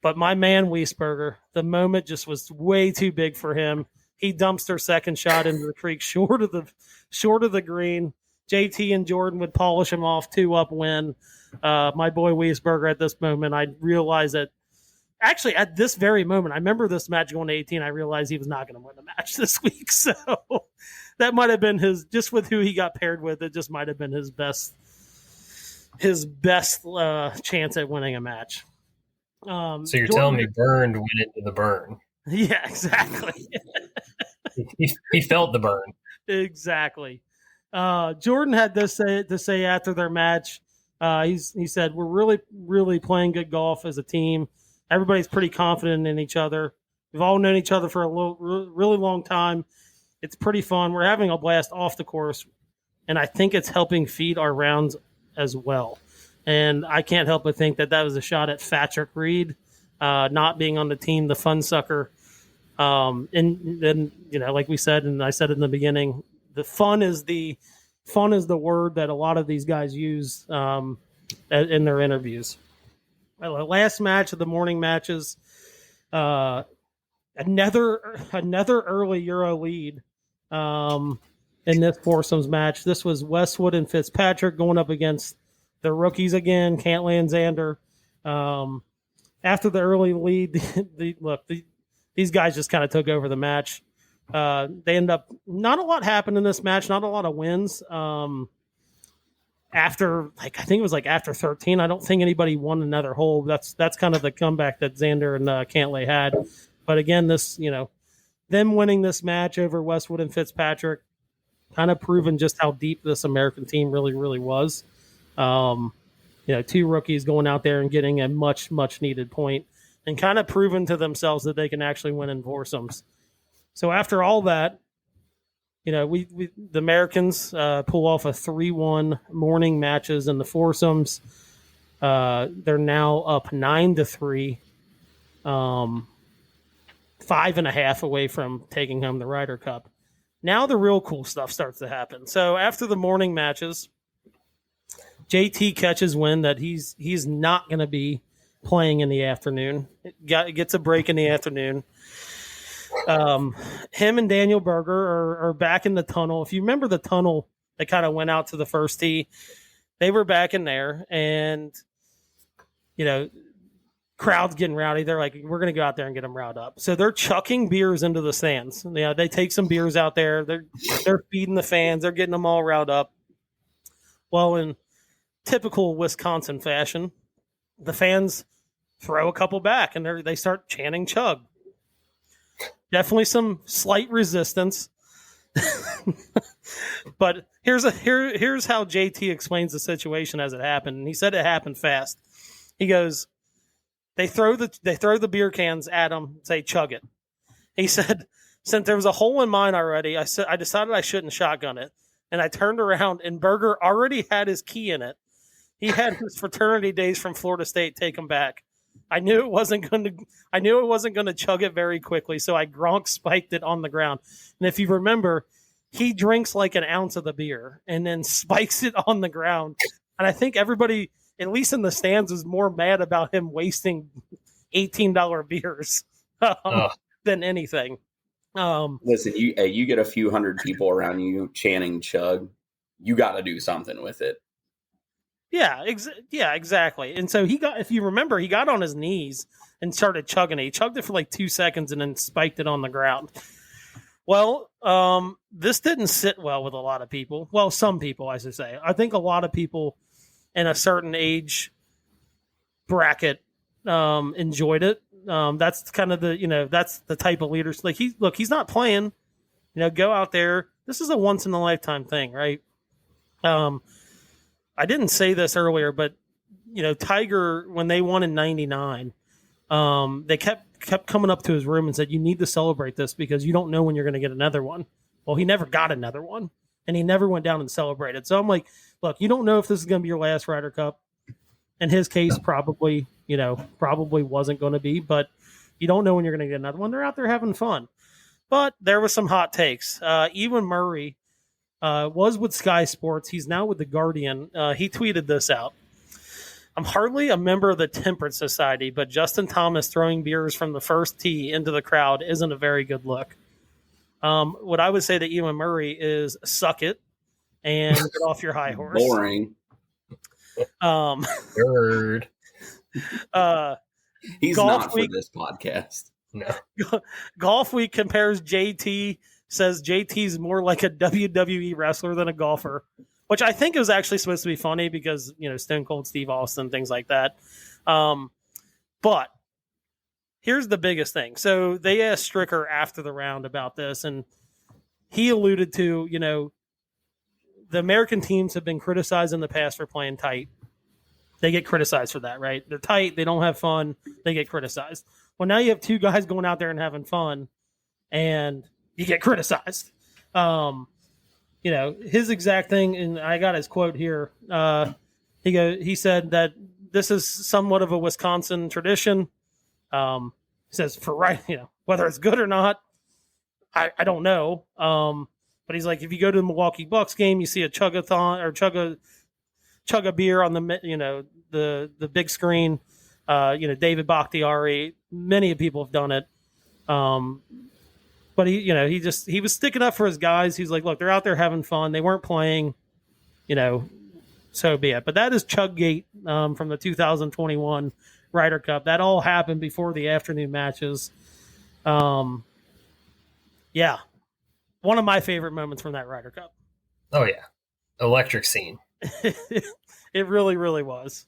But my man Wiesberger, the moment just was way too big for him. He dumps their second shot into the creek short of the green. JT and Jordan would polish him off, 2 up win. My boy Wiesberger at this moment, I realized that actually at this very moment, I remember this match going to 18. I realized he was not going to win the match this week. So that might have been just with who he got paired with, it just might have been his best chance at winning a match. So you're telling me Burned went into the burn. Yeah, exactly. he felt the burn. Exactly. Jordan had this to say after their match. He said, "We're really, really playing good golf as a team. Everybody's pretty confident in each other. We've all known each other for a really long time. It's pretty fun. We're having a blast off the course, and I think it's helping feed our rounds as well." And I can't help but think that was a shot at Patrick Reed not being on the team, the fun sucker. And then, like we said, and I said in the beginning, the fun is the word that a lot of these guys use in their interviews. Well, the last match of the morning matches, another early Euro lead in this foursomes match. This was Westwood and Fitzpatrick going up against the rookies again, Cantley and Xander. After the early lead, these guys just kind of took over the match. They end up, not a lot happened in this match, not a lot of wins. After, I think it was after 13, I don't think anybody won another hole. That's kind of the comeback that Xander and Cantley had. But again, them winning this match over Westwood and Fitzpatrick kind of proven just how deep this American team really, really was. Two rookies going out there and getting a much, much needed point and kind of proven to themselves that they can actually win in foursomes. So after all that, the Americans pull off a 3-1 morning matches in the foursomes. They're now up 9-3, 5.5 away from taking home the Ryder Cup. Now the real cool stuff starts to happen. So after the morning matches, JT catches wind that he's not going to be playing in the afternoon. Gets a break in the afternoon. Him and Daniel Berger are back in the tunnel. If you remember the tunnel that kind of went out to the first tee, they were back in there, and crowd's getting rowdy. They're like, we're going to go out there and get them riled up. So they're chucking beers into the stands. They take some beers out there. They're feeding the fans. They're getting them all riled up. Well, in typical Wisconsin fashion, the fans throw a couple back, and they start chanting chug. Definitely some slight resistance. But here's how JT explains the situation as it happened. And he said it happened fast. He goes, they throw the beer cans at him, say chug it. He said, since there was a hole in mine already, I decided I shouldn't shotgun it. And I turned around, and Berger already had his key in it. He had his fraternity days from Florida State take him back. I knew it wasn't going to chug it very quickly, so I Gronk spiked it on the ground. And if you remember, he drinks like an ounce of the beer and then spikes it on the ground. And I think everybody, at least in the stands, was more mad about him wasting $18 beers than anything. Listen, you get a few hundred people around you chanting chug, you got to do something with it. Yeah, exactly. And so if you remember, he got on his knees and started chugging it. He chugged it for 2 seconds and then spiked it on the ground. Well, this didn't sit well with a lot of people. Well, some people, I should say. I think a lot of people in a certain age bracket enjoyed it. That's kind of that's the type of leaders. He's not playing. Go out there. This is a once in a lifetime thing, right? I didn't say this earlier, but Tiger, when they won in '99, they kept coming up to his room and said, "You need to celebrate this because you don't know when you're going to get another one." Well, he never got another one, and he never went down and celebrated. So I'm like, look, you don't know if this is going to be your last Ryder Cup. In his case, probably wasn't going to be, but you don't know when you're going to get another one. They're out there having fun. But there was some hot takes. Ewan Murray was with Sky Sports. He's now with The Guardian. He tweeted this out. I'm hardly a member of the Temperance Society, but Justin Thomas throwing beers from the first tee into the crowd isn't a very good look. What I would say to Ewan Murray is suck it and get off your high horse. Boring. Nerd. He's not for this podcast. No. Golf Week compares JT, says JT's more like a WWE wrestler than a golfer, which I think was actually supposed to be funny because, Stone Cold Steve Austin, things like that. But here's the biggest thing. So they asked Stricker after the round about this, and he alluded to, the American teams have been criticized in the past for playing tight. They get criticized for that, right? They're tight. They don't have fun. They get criticized. Well, now you have two guys going out there and having fun, and you get criticized. His exact thing, and I got his quote here. He said that this is somewhat of a Wisconsin tradition. He says whether it's good or not, I don't know. But he's like, if you go to the Milwaukee Bucks game, you see a chug-a-thon or chug a beer on the big screen. David Bakhtiari, many people have done it. But he was sticking up for his guys. He's like, look, they're out there having fun. They weren't playing, so be it. But that is Chuggate from the 2021 Ryder Cup. That all happened before the afternoon matches. Yeah, one of my favorite moments from that Ryder Cup. Oh yeah, electric scene. It really, really was.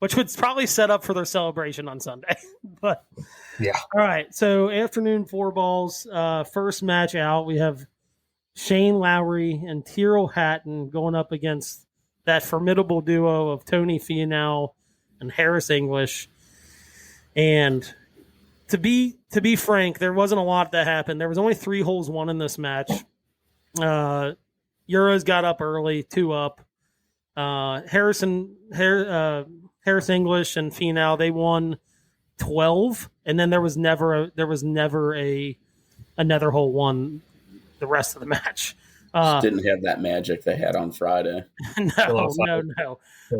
Which would probably set up for their celebration on Sunday. But yeah. All right. So afternoon 4 balls. First match out, we have Shane Lowry and Tyrrell Hatton going up against that formidable duo of Tony Finau and Harris English. And to be frank, there wasn't a lot that happened. There was only 3 holes won in this match. Euros got up early, 2 up. Harris English and Finau, they won 12, and then there was never another hole won the rest of the match. Didn't have that magic they had on Friday. No.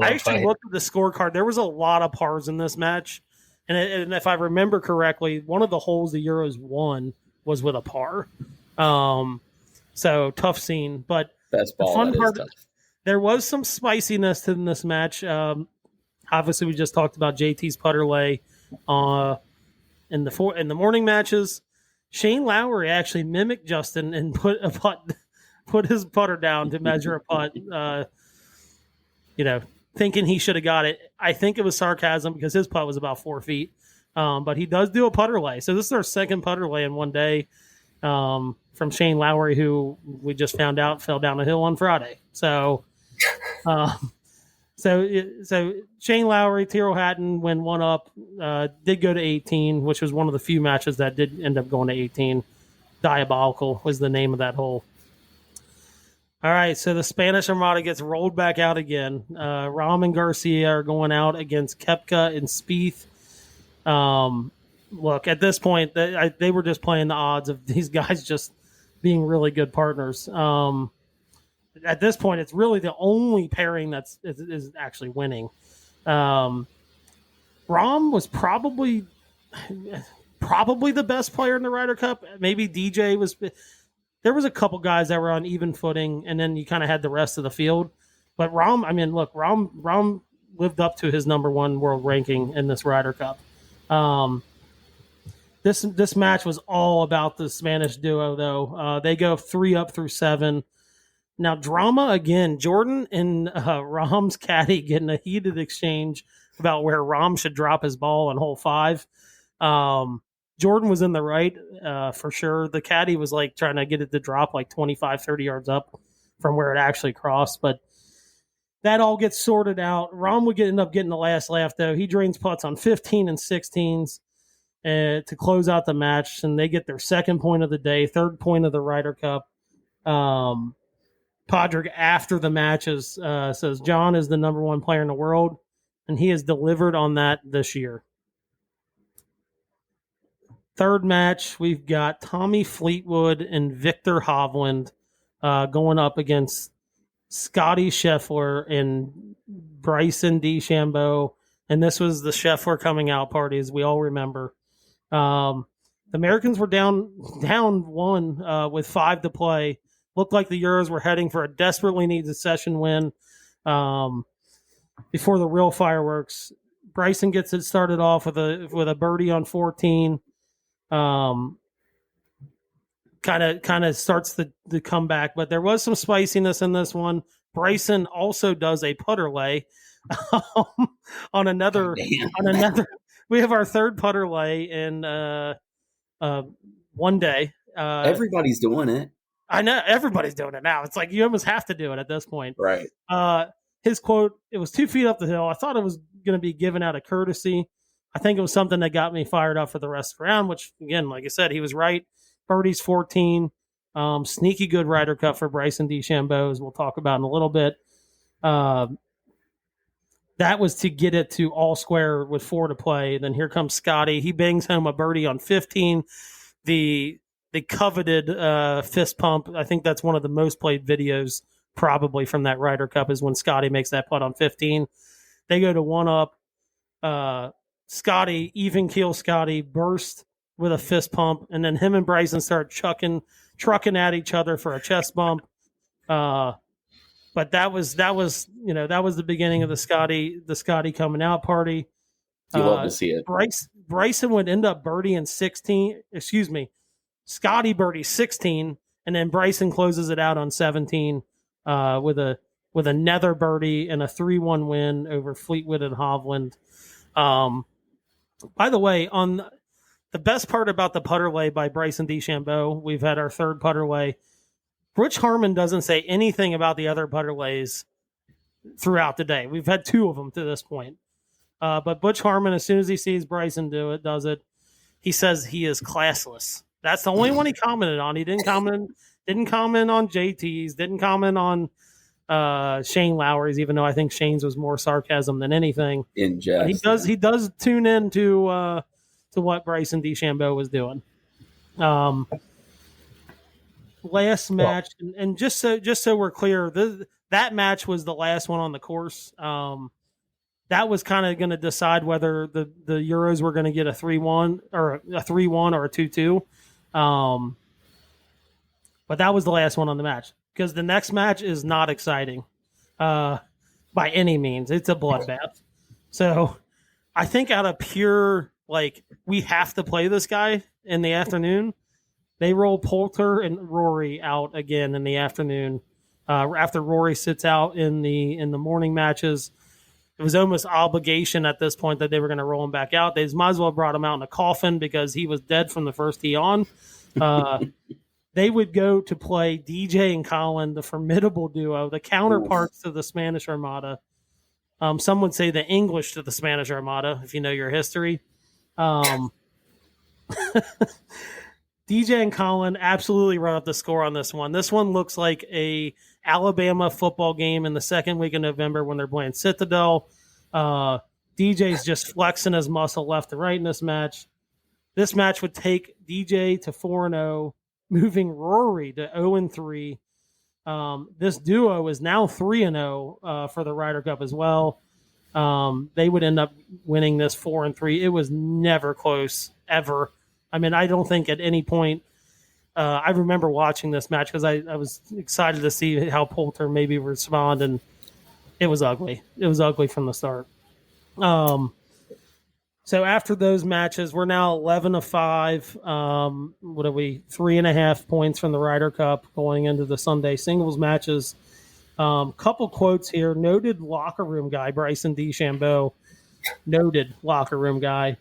I actually looked at the scorecard. There was a lot of pars in this match, and if I remember correctly, one of the holes the Euros won was with a par. So tough scene, but best ball. The fun part. There was some spiciness in this match. Obviously, we just talked about JT's putter lay in the morning matches. Shane Lowry actually mimicked Justin and put his putter down to measure a putt. Thinking he should have got it. I think it was sarcasm because his putt was about 4 feet. But he does do a putter lay. So this is our second putter lay in one day from Shane Lowry, who we just found out fell down a hill on Friday. So. So Shane Lowry, Tyrrell Hatton, when 1 up, did go to 18, which was one of the few matches that did end up going to 18. Diabolical was the name of that hole. All right, so the Spanish Armada gets rolled back out again. Rahm and Garcia are going out against Koepka and Spieth. Look, at this point, they were just playing the odds of these guys just being really good partners. At this point, it's really the only pairing that is actually winning. Rahm was probably the best player in the Ryder Cup. Maybe DJ was. There was a couple guys that were on even footing, and then you kind of had the rest of the field. But Rahm lived up to his number 1 world ranking in this Ryder Cup. This match was all about the Spanish duo, though. They go 3 up through 7. Now, drama again. Jordan and Rahm's caddy getting a heated exchange about where Rahm should drop his ball on hole 5. Jordan was in the right for sure. The caddy was like trying to get it to drop like 25, 30 yards up from where it actually crossed. But that all gets sorted out. Rahm would end up getting the last laugh, though. He drains putts on 15 and 16s to close out the match, and they get their second point of the day, third point of the Ryder Cup. Padraig, after the matches, says John is the number 1 player in the world, and he has delivered on that this year. Third match, we've got Tommy Fleetwood and Victor Hovland going up against Scotty Scheffler and Bryson DeChambeau, and this was the Scheffler coming out party, as we all remember. The Americans were down 1 with 5 to play. Looked like the Euros were heading for a desperately needed session win before the real fireworks. Bryson gets it started off with a birdie on 14. Kind of starts the comeback, but there was some spiciness in this one. Bryson also does a putter lay on another. We have our third putter lay in one day. Everybody's doing it. I know everybody's doing it now. It's like you almost have to do it at this point. Right. His quote, it was 2 feet up the hill. I thought it was going to be given out of courtesy. I think it was something that got me fired up for the rest of the round, which, again, like I said, he was right. Birdie's 14. Sneaky good Ryder Cup for Bryson DeChambeau, as we'll talk about in a little bit. That was to get it to all square with 4 to play. Then here comes Scotty. He bangs home a birdie on 15. The coveted fist pump. I think that's one of the most played videos probably from that Ryder Cup is when Scotty makes that putt on 15. They go to 1 up. Scotty, even keel Scotty, burst with a fist pump, and then him and Bryson start trucking at each other for a chest bump. But that was the beginning of the Scotty coming out party. You love to see it. Bryson would end up birdieing 16. Excuse me, Scotty birdies 16, and then Bryson closes it out on 17 with a nether birdie and a 3-1 win over Fleetwood and Hovland. By the way, on the best part about the putter lay by Bryson DeChambeau, we've had our third putter lay. Butch Harmon doesn't say anything about the other putter lays throughout the day. We've had 2 of them to this point. But Butch Harmon, as soon as he sees Bryson does it, he says he is classless. That's the only one he commented on. He didn't comment on JT's, didn't comment on Shane Lowry's, even though I think Shane's was more sarcasm than anything. In jest. He does tune in to what Bryson DeChambeau was doing. Last match, and just so we're clear, that match was the last one on the course. That was kind of going to decide whether the Euros were going to get a 3-1 or a 3-1 or a 2-2. But that was the last one on the match, because the next match is not exciting by any means. It's a bloodbath. So I think out of pure, we have to play this guy in the afternoon, they roll Poulter and Rory out again in the afternoon. After Rory sits out in the morning matches, it was almost obligation at this point that they were going to roll him back out. They might as well have brought him out in a coffin because he was dead from the first tee on. They would go to play DJ and Colin, the formidable duo, the counterparts to the Spanish Armada. Some would say the English to the Spanish Armada, if you know your history. DJ and Colin absolutely run up the score on this one. This one looks like a Alabama football game in the second week of November when they're playing Citadel. DJ's just flexing his muscle left to right in this match. This match would take DJ to 4-0, moving Rory to 0-3. This duo is now 3-0 for the Ryder Cup as well. They would end up winning this 4-3. It was never close, ever. I mean, I don't think at any point I remember watching this match because I was excited to see how Poulter maybe respond, and it was ugly. It was ugly from the start. So after those matches, we're now 11-5. What are we? 3.5 points from the Ryder Cup going into the Sunday singles matches. Couple quotes here. Noted locker room guy, Bryson DeChambeau, noted locker room guy,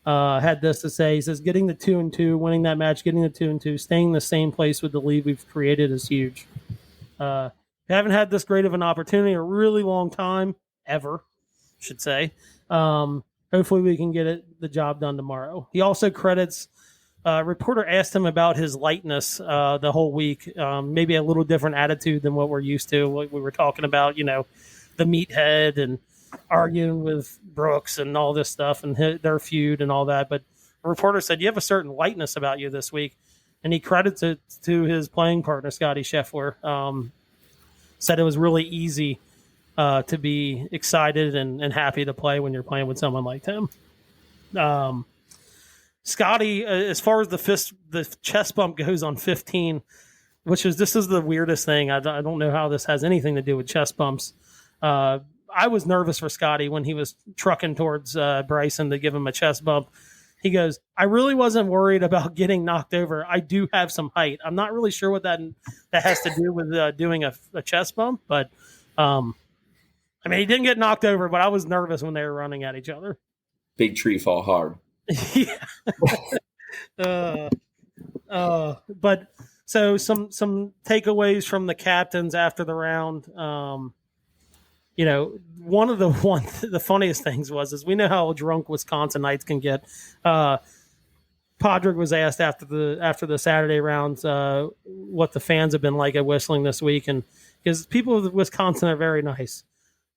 had this to say. He says, getting the 2-2, winning that match, getting the 2-2, staying in the same place with the lead we've created is huge. We haven't had this great of an opportunity in a really long time, ever, I should say. Hopefully we can get the job done tomorrow. He also credits, a reporter asked him about his lightness the whole week, maybe a little different attitude than what we're used to. What we were talking about, the meathead and arguing with Brooks and all this stuff and their feud and all that. But a reporter said, you have a certain lightness about you this week. And he credits it to his playing partner, Scotty Scheffler. Said it was really easy to be excited and happy to play when you're playing with someone like him. Scotty, as far as the chest bump goes on 15, this is the weirdest thing. I don't know how this has anything to do with chest bumps. I was nervous for Scotty when he was trucking towards Bryson to give him a chest bump. He goes, I really wasn't worried about getting knocked over. I do have some height. I'm not really sure what that has to do with doing a chest bump, but he didn't get knocked over, but I was nervous when they were running at each other. Big tree fall hard. Yeah. But so some takeaways from the captains after the round. One of the funniest things is we know how drunk Wisconsinites can get. Podrick was asked after the Saturday rounds what the fans have been like at Whistling this week, and because people of Wisconsin are very nice.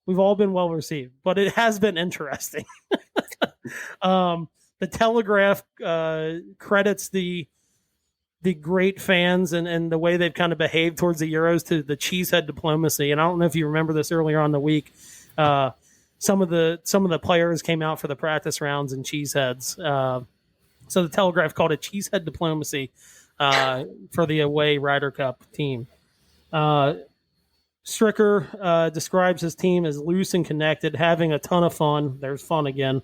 We've all been well received, but it has been interesting. The Telegraph credits the great fans and the way they've kind of behaved towards the Euros to the cheesehead diplomacy. And I don't know if you remember this earlier on in the week. Some of the players came out for the practice rounds in cheeseheads. So the Telegraph called it cheesehead diplomacy for the away Ryder Cup team. Stricker describes his team as loose and connected, having a ton of fun. There's fun again.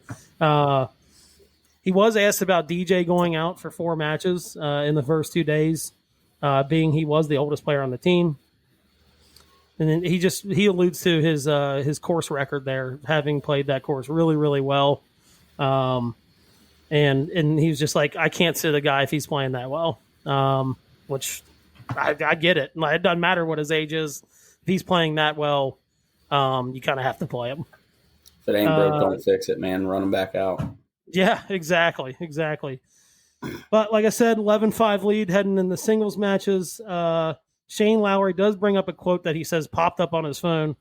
He was asked about DJ going out for 4 matches in the first 2 days, being he was the oldest player on the team. And then he alludes to his course record there, having played that course really, really well. And he was just like, I can't sit a guy if he's playing that well, which I get it. It doesn't matter what his age is. If he's playing that well, you kind of have to play him. If it ain't broke, don't fix it, man. Run him back out. Yeah, exactly. But like I said, 11-5 lead heading in the singles matches. Shane Lowry does bring up a quote that he says popped up on his phone.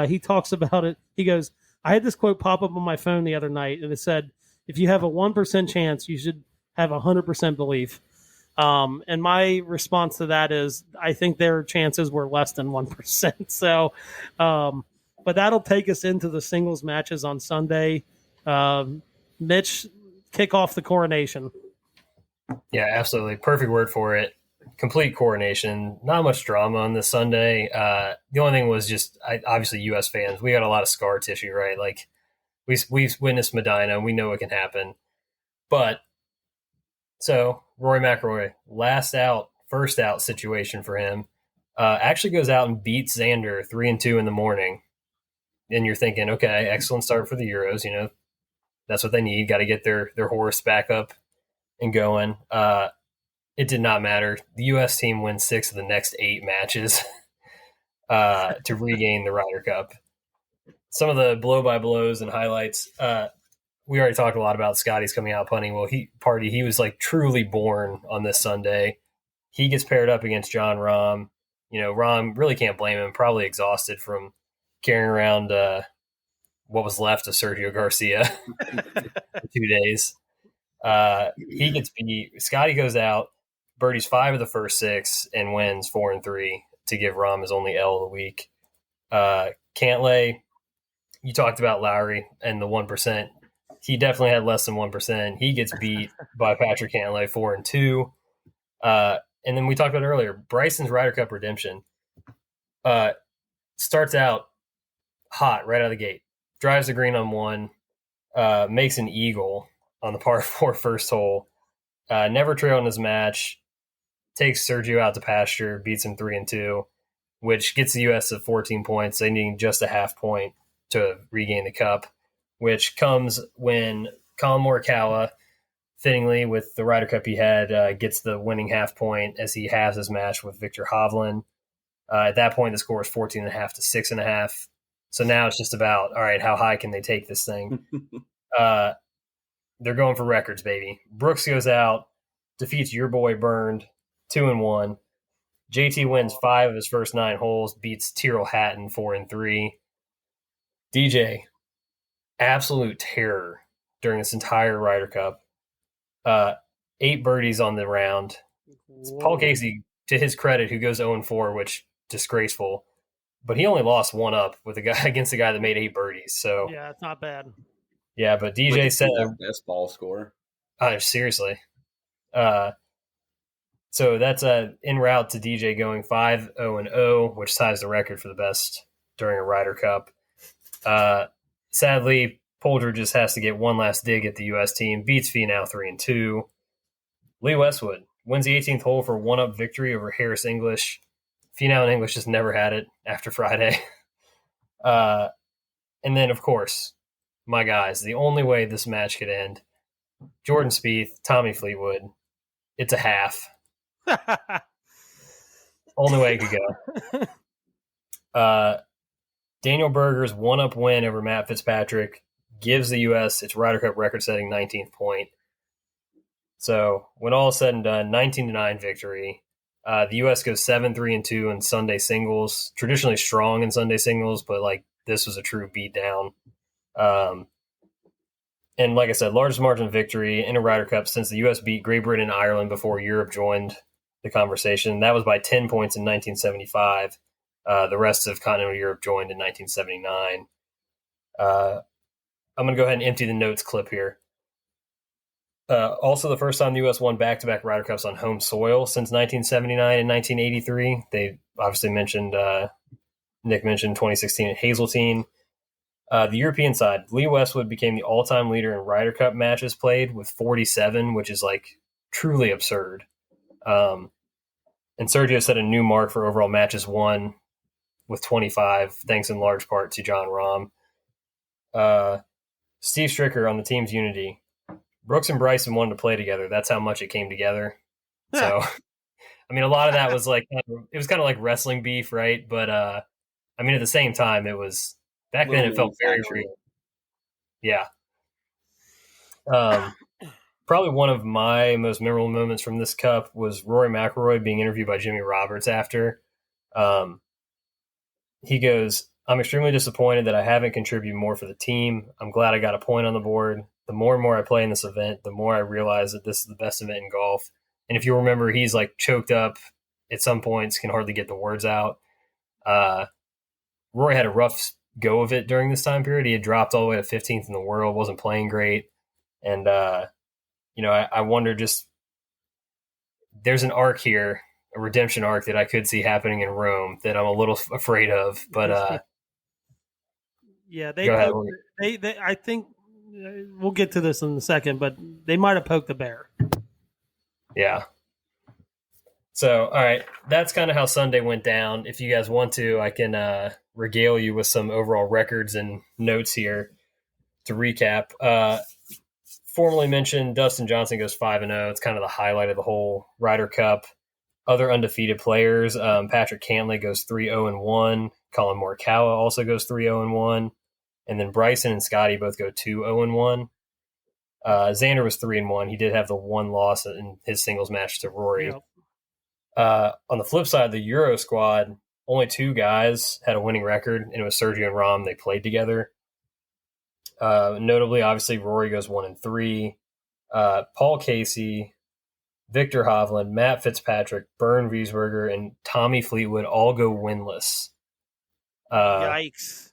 He talks about it. He goes, I had this quote pop up on my phone the other night, and it said, if you have a 1% chance, you should have 100% belief. And my response to that is, I think their chances were less than 1%. So, but that'll take us into the singles matches on Sunday. Mitch, kick off the coronation. Yeah, absolutely. Perfect word for it. Complete coronation. Not much drama on this Sunday. The only thing was just, obviously, U.S. fans, we got a lot of scar tissue, right? Like, we've witnessed Medina. We know it can happen. But, so, Rory McIlroy, first out situation for him, actually goes out and beats Xander 3-2 in the morning. And you're thinking, okay, excellent start for the Euros. You know, that's what they need. Got to get their horse back up and going. It did not matter. The U.S. team wins 6 of the next 8 matches to regain the Ryder Cup. Some of the blow-by-blows and highlights, we already talked a lot about Scotty's coming out punting. Well, he was like truly born on this Sunday. He gets paired up against John Rahm. You know, Rahm really can't blame him, probably exhausted from carrying around what was left of Sergio Garcia for 2 days. He gets beat. Scotty goes out, birdies 5 of the first 6, and wins 4-3 to give Rahm his only L of the week. Cantlay, you talked about Lowry and the 1%. He definitely had less than 1%. He gets beat by Patrick Cantlay 4-2. And then we talked about earlier, Bryson's Ryder Cup redemption starts out hot right out of the gate. Drives the green on 1, makes an eagle on the par 4 first hole. Never trailed in his match. Takes Sergio out to pasture, beats him 3-2, which gets the U.S. to 14 points. They need just a half point to regain the cup, which comes when Colin Morikawa, fittingly with the Ryder Cup he had, gets the winning half point as he halves his match with Victor Hovland. At that point, the score is 14.5 to 6.5. So now it's just about, all right, how high can they take this thing? They're going for records, baby. Brooks goes out, defeats your boy Burned 2-1. JT wins 5 of his first 9 holes, beats Tyrrell Hatton 4-3. DJ, absolute terror during this entire Ryder Cup. 8 birdies on the round. It's Paul Casey, to his credit, who goes 0-4, which disgraceful. But he only lost 1 up with a guy against a guy that made 8 birdies. So yeah, it's not bad. Yeah, but DJ set a best ball score. Seriously. So that's en route to DJ going 5-0-0, which ties the record for the best during a Ryder Cup. Sadly, Poulter just has to get one last dig at the U.S. team, beats Finau 3-2. Lee Westwood wins the 18th hole for a 1-up victory over Harris English. Finau and English just never had it after Friday. And then, of course, my guys, the only way this match could end, Jordan Spieth, Tommy Fleetwood, it's a half. Only way it could go. Daniel Berger's 1-up win over Matt Fitzpatrick gives the U.S. its Ryder Cup record-setting 19th point. So when all is said and done, 19-9 victory. The U.S. goes 7-3-2 in Sunday singles. Traditionally strong in Sunday singles, but this was a true beatdown. And like I said, largest margin of victory in a Ryder Cup since the U.S. beat Great Britain and Ireland before Europe joined the conversation. That was by 10 points in 1975. The rest of continental Europe joined in 1979. I'm going to go ahead and empty the notes clip here. Also, the first time the U.S. won back-to-back Ryder Cups on home soil since 1979 and 1983. They obviously mentioned, Nick mentioned 2016 at Hazeltine. The European side, Lee Westwood became the all-time leader in Ryder Cup matches played with 47, which is like truly absurd. And Sergio set a new mark for overall matches won with 25, thanks in large part to John Rahm. Steve Stricker on the team's unity. Brooks and Bryson wanted to play together. That's how much it came together. Yeah. So, I mean, a lot of that was like, it was kind of like wrestling beef, right? But, I mean, at the same time, it was, back then it felt very real. Yeah. Probably one of my most memorable moments from this cup was Rory McIlroy being interviewed by Jimmy Roberts after. He goes, "I'm extremely disappointed that I haven't contributed more for the team. I'm glad I got a point on the board. The more and more I play in this event, the more I realize that this is the best event in golf." And if you remember, he's like choked up at some points, can hardly get the words out. Rory had a rough go of it during this time period. He had dropped all the way to 15th in the world, wasn't playing great. And, I wonder, just there's an arc here, a redemption arc that I could see happening in Rome that I'm a little afraid of. But yeah, I think we'll get to this in a second, but they might have poked the bear. Yeah. So, all right, that's kind of how Sunday went down. If you guys want to, I can regale you with some overall records and notes here to recap. Formerly mentioned, Dustin Johnson goes 5-0. It's kind of the highlight of the whole Ryder Cup. Other undefeated players, Patrick Cantlay goes 3-0-1. Colin Morikawa also goes 3-0-1. And then Bryson and Scotty both go 2-0-1. Xander was 3-1. He did have the one loss in his singles match to Rory. Yep. On the flip side, the Euro squad, only two guys had a winning record, and it was Sergio and Rahm. They played together. Notably, obviously, Rory goes 1-3. Paul Casey, Victor Hovland, Matt Fitzpatrick, Bernd Wiesberger, and Tommy Fleetwood all go winless. Yikes!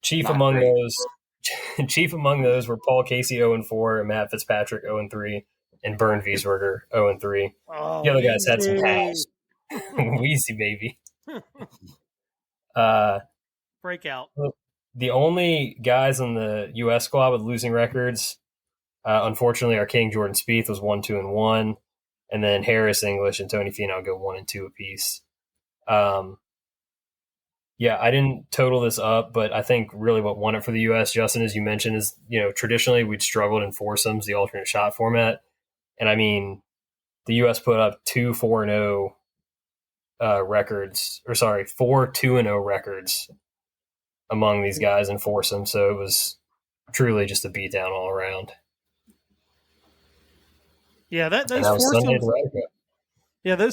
Chief among those were Paul Casey 0-4, and Matt Fitzpatrick 0-3, and Bernd Wiesberger 0-3. Oh, the other guys had some pals. Wheezy baby. Breakout. The only guys on the U.S. squad with losing records, unfortunately, our king Jordan Spieth was 1-2-1, and then Harris English and Tony Finau go 1-2 apiece. Yeah, I didn't total this up, but I think really what won it for the U.S., Justin, as you mentioned, is, traditionally we'd struggled in foursomes, the alternate shot format. And I mean, the U.S. put up 2 4-0 records, 4 2-0 records among these guys in foursomes. So it was truly just a beatdown all around. Yeah, those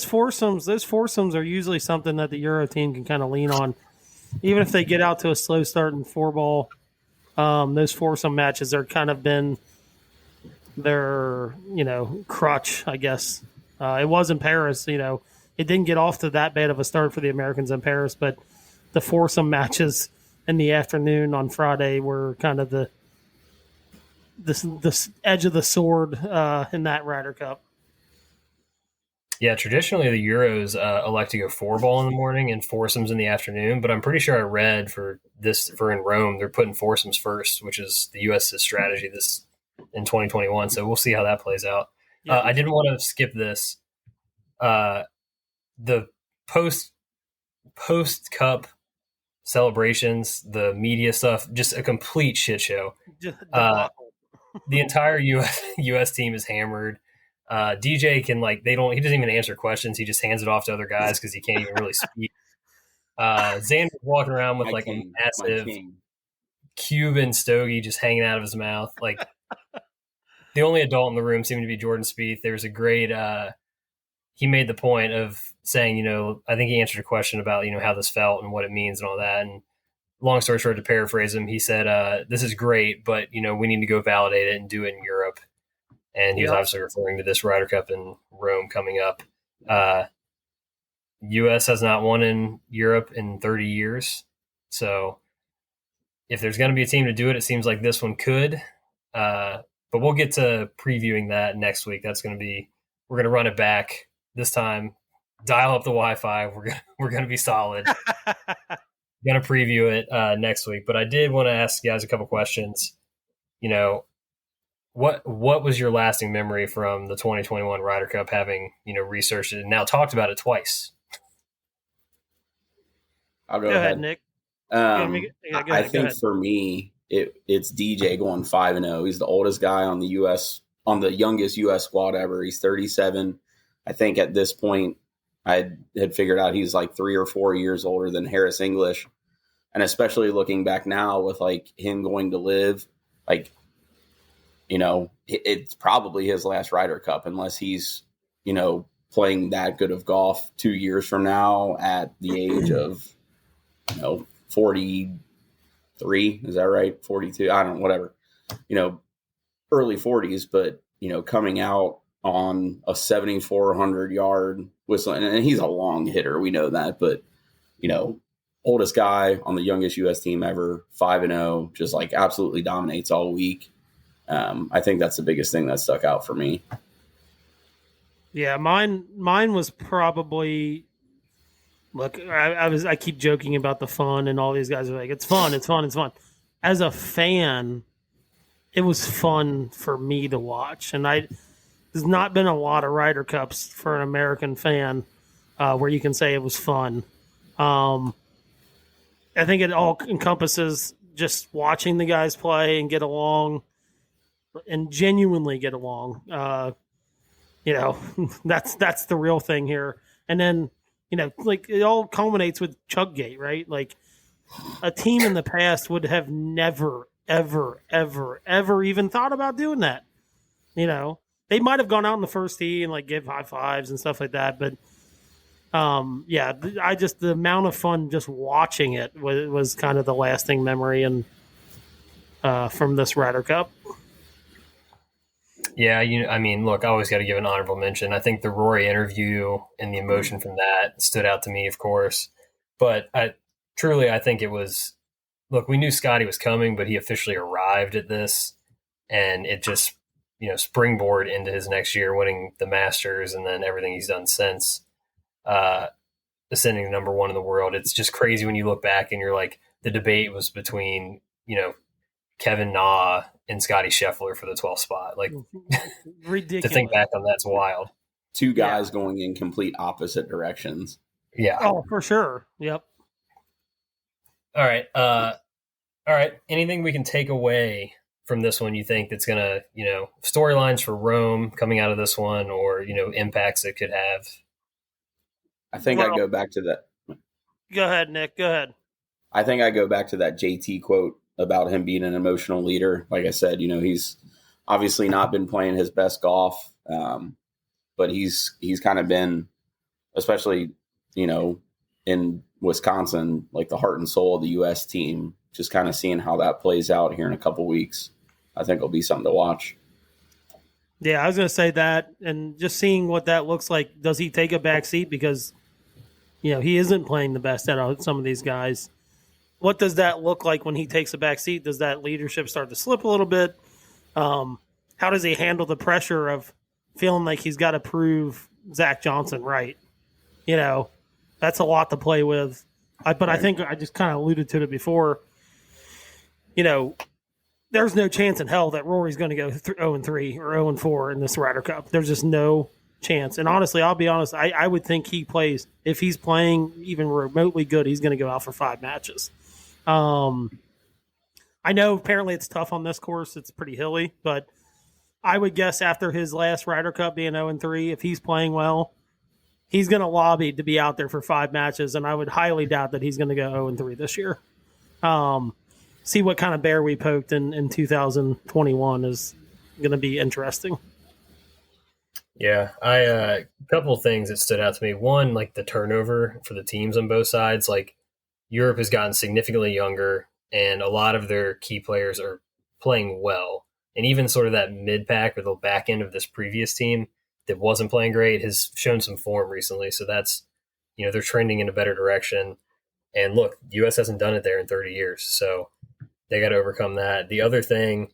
foursomes are usually something that the Euro team can kind of lean on. Even if they get out to a slow start in 4-ball, those foursome matches are kind of been their, crutch, I guess. It was in Paris, it didn't get off to that bad of a start for the Americans in Paris, but the foursome matches in the afternoon on Friday were kind of the edge of the sword in that Ryder Cup. Yeah, traditionally the Euros elect to go 4-ball in the morning and foursomes in the afternoon, but I'm pretty sure I read for in Rome, they're putting foursomes first, which is the U.S.'s strategy in 2021. So we'll see how that plays out. Yeah. I didn't want to skip this. The post-Cup celebrations, the media stuff, just a complete shit show. The entire U.S. team is hammered. DJ can he doesn't even answer questions. He just hands it off to other guys because he can't even really speak. Xander's walking around with a massive Cuban stogie just hanging out of his mouth. The only adult in the room seemed to be Jordan Spieth. There was a great, he made the point of saying, I think he answered a question about, how this felt and what it means and all that. And long story short, to paraphrase him, he said, this is great, but, we need to go validate it and do it in Europe. And he was obviously referring to this Ryder Cup in Rome coming up. U.S. has not won in Europe in 30 years. So if there's going to be a team to do it, it seems like this one could. but we'll get to previewing that next week. We're going to run it back this time. Dial up the Wi-Fi. We're going to be solid. Going to preview it next week. But I did want to ask you guys a couple questions. What was your lasting memory from the 2021 Ryder Cup, having researched it and now talked about it twice? I'll go ahead, Nick. I think for me, it's DJ going 5-0. He's the oldest guy on the youngest U.S. squad ever. He's 37. I think at this point, I had figured out he's like 3 or 4 years older than Harris English. And especially looking back now with like him going to live, like, it's probably his last Ryder Cup unless he's, playing that good of golf 2 years from now at the age of, 43. Is that right? 42. I don't know, whatever, early 40s, but, coming out on a 7,400 yard whistle. And he's a long hitter. We know that, but, oldest guy on the youngest U.S. team ever, 5-0, just like absolutely dominates all week. I think that's the biggest thing that stuck out for me. Yeah, mine was probably. Look, I keep joking about the fun, and all these guys are like, it's fun. As a fan, it was fun for me to watch, and there's not been a lot of Ryder Cups for an American fan where you can say it was fun. I think it all encompasses just watching the guys play and get along. And genuinely get along. That's the real thing here. And then, like it all culminates with Chuggate, right? Like a team in the past would have never, ever, ever, ever even thought about doing that. They might have gone out in the first tee and like give high fives and stuff like that. But the amount of fun just watching it was kind of the lasting memory and from this Ryder Cup. Yeah, look, I always got to give an honorable mention. I think the Rory interview and the emotion from that stood out to me, of course. But I think it was, look, we knew Scotty was coming, but he officially arrived at this. And it just, springboard into his next year, winning the Masters and then everything he's done since, ascending to number one in the world. It's just crazy when you look back and you're like, the debate was between, Kevin Na and Scotty Scheffler for the 12th spot. Like, ridiculous. To think back on that's wild. Two guys going in complete opposite directions. Yeah. Oh, for sure. Yep. All right. Anything we can take away from this one you think that's going to, storylines for Rome coming out of this one, or, impacts it could have? I think I'd go back to that. Go ahead, Nick. Go ahead. I think I go back to that JT quote about him being an emotional leader. Like I said, he's obviously not been playing his best golf, but he's kind of been, especially, in Wisconsin, like the heart and soul of the U.S. team. Just kind of seeing how that plays out here in a couple weeks, I think it'll be something to watch. Yeah, I was going to say that, and just seeing what that looks like. Does he take a back seat because, he isn't playing the best out of some of these guys? What does that look like when he takes a back seat? Does that leadership start to slip a little bit? How does he handle the pressure of feeling like he's got to prove Zach Johnson right? That's a lot to play with. But I think I just kind of alluded to it before. There's no chance in hell that Rory's going to go 0-3 or 0-4 in this Ryder Cup. There's just no chance. And honestly, I'll be honest, I would think he plays, if he's playing even remotely good, he's going to go out for 5 matches. I know apparently it's tough on this course. It's pretty hilly, but I would guess after his last Ryder Cup being 0-3, if he's playing well, he's going to lobby to be out there for 5 matches, and I would highly doubt that he's going to go 0-3 this year. See what kind of bear we poked in 2021 is going to be interesting. Yeah, a couple of things that stood out to me. One, like the turnover for the teams on both sides. Like Europe has gotten significantly younger, and a lot of their key players are playing well. And even sort of that mid-pack or the back end of this previous team that wasn't playing great has shown some form recently. So that's, they're trending in a better direction. And look, the U.S. hasn't done it there in 30 years. So they got to overcome that. The other thing,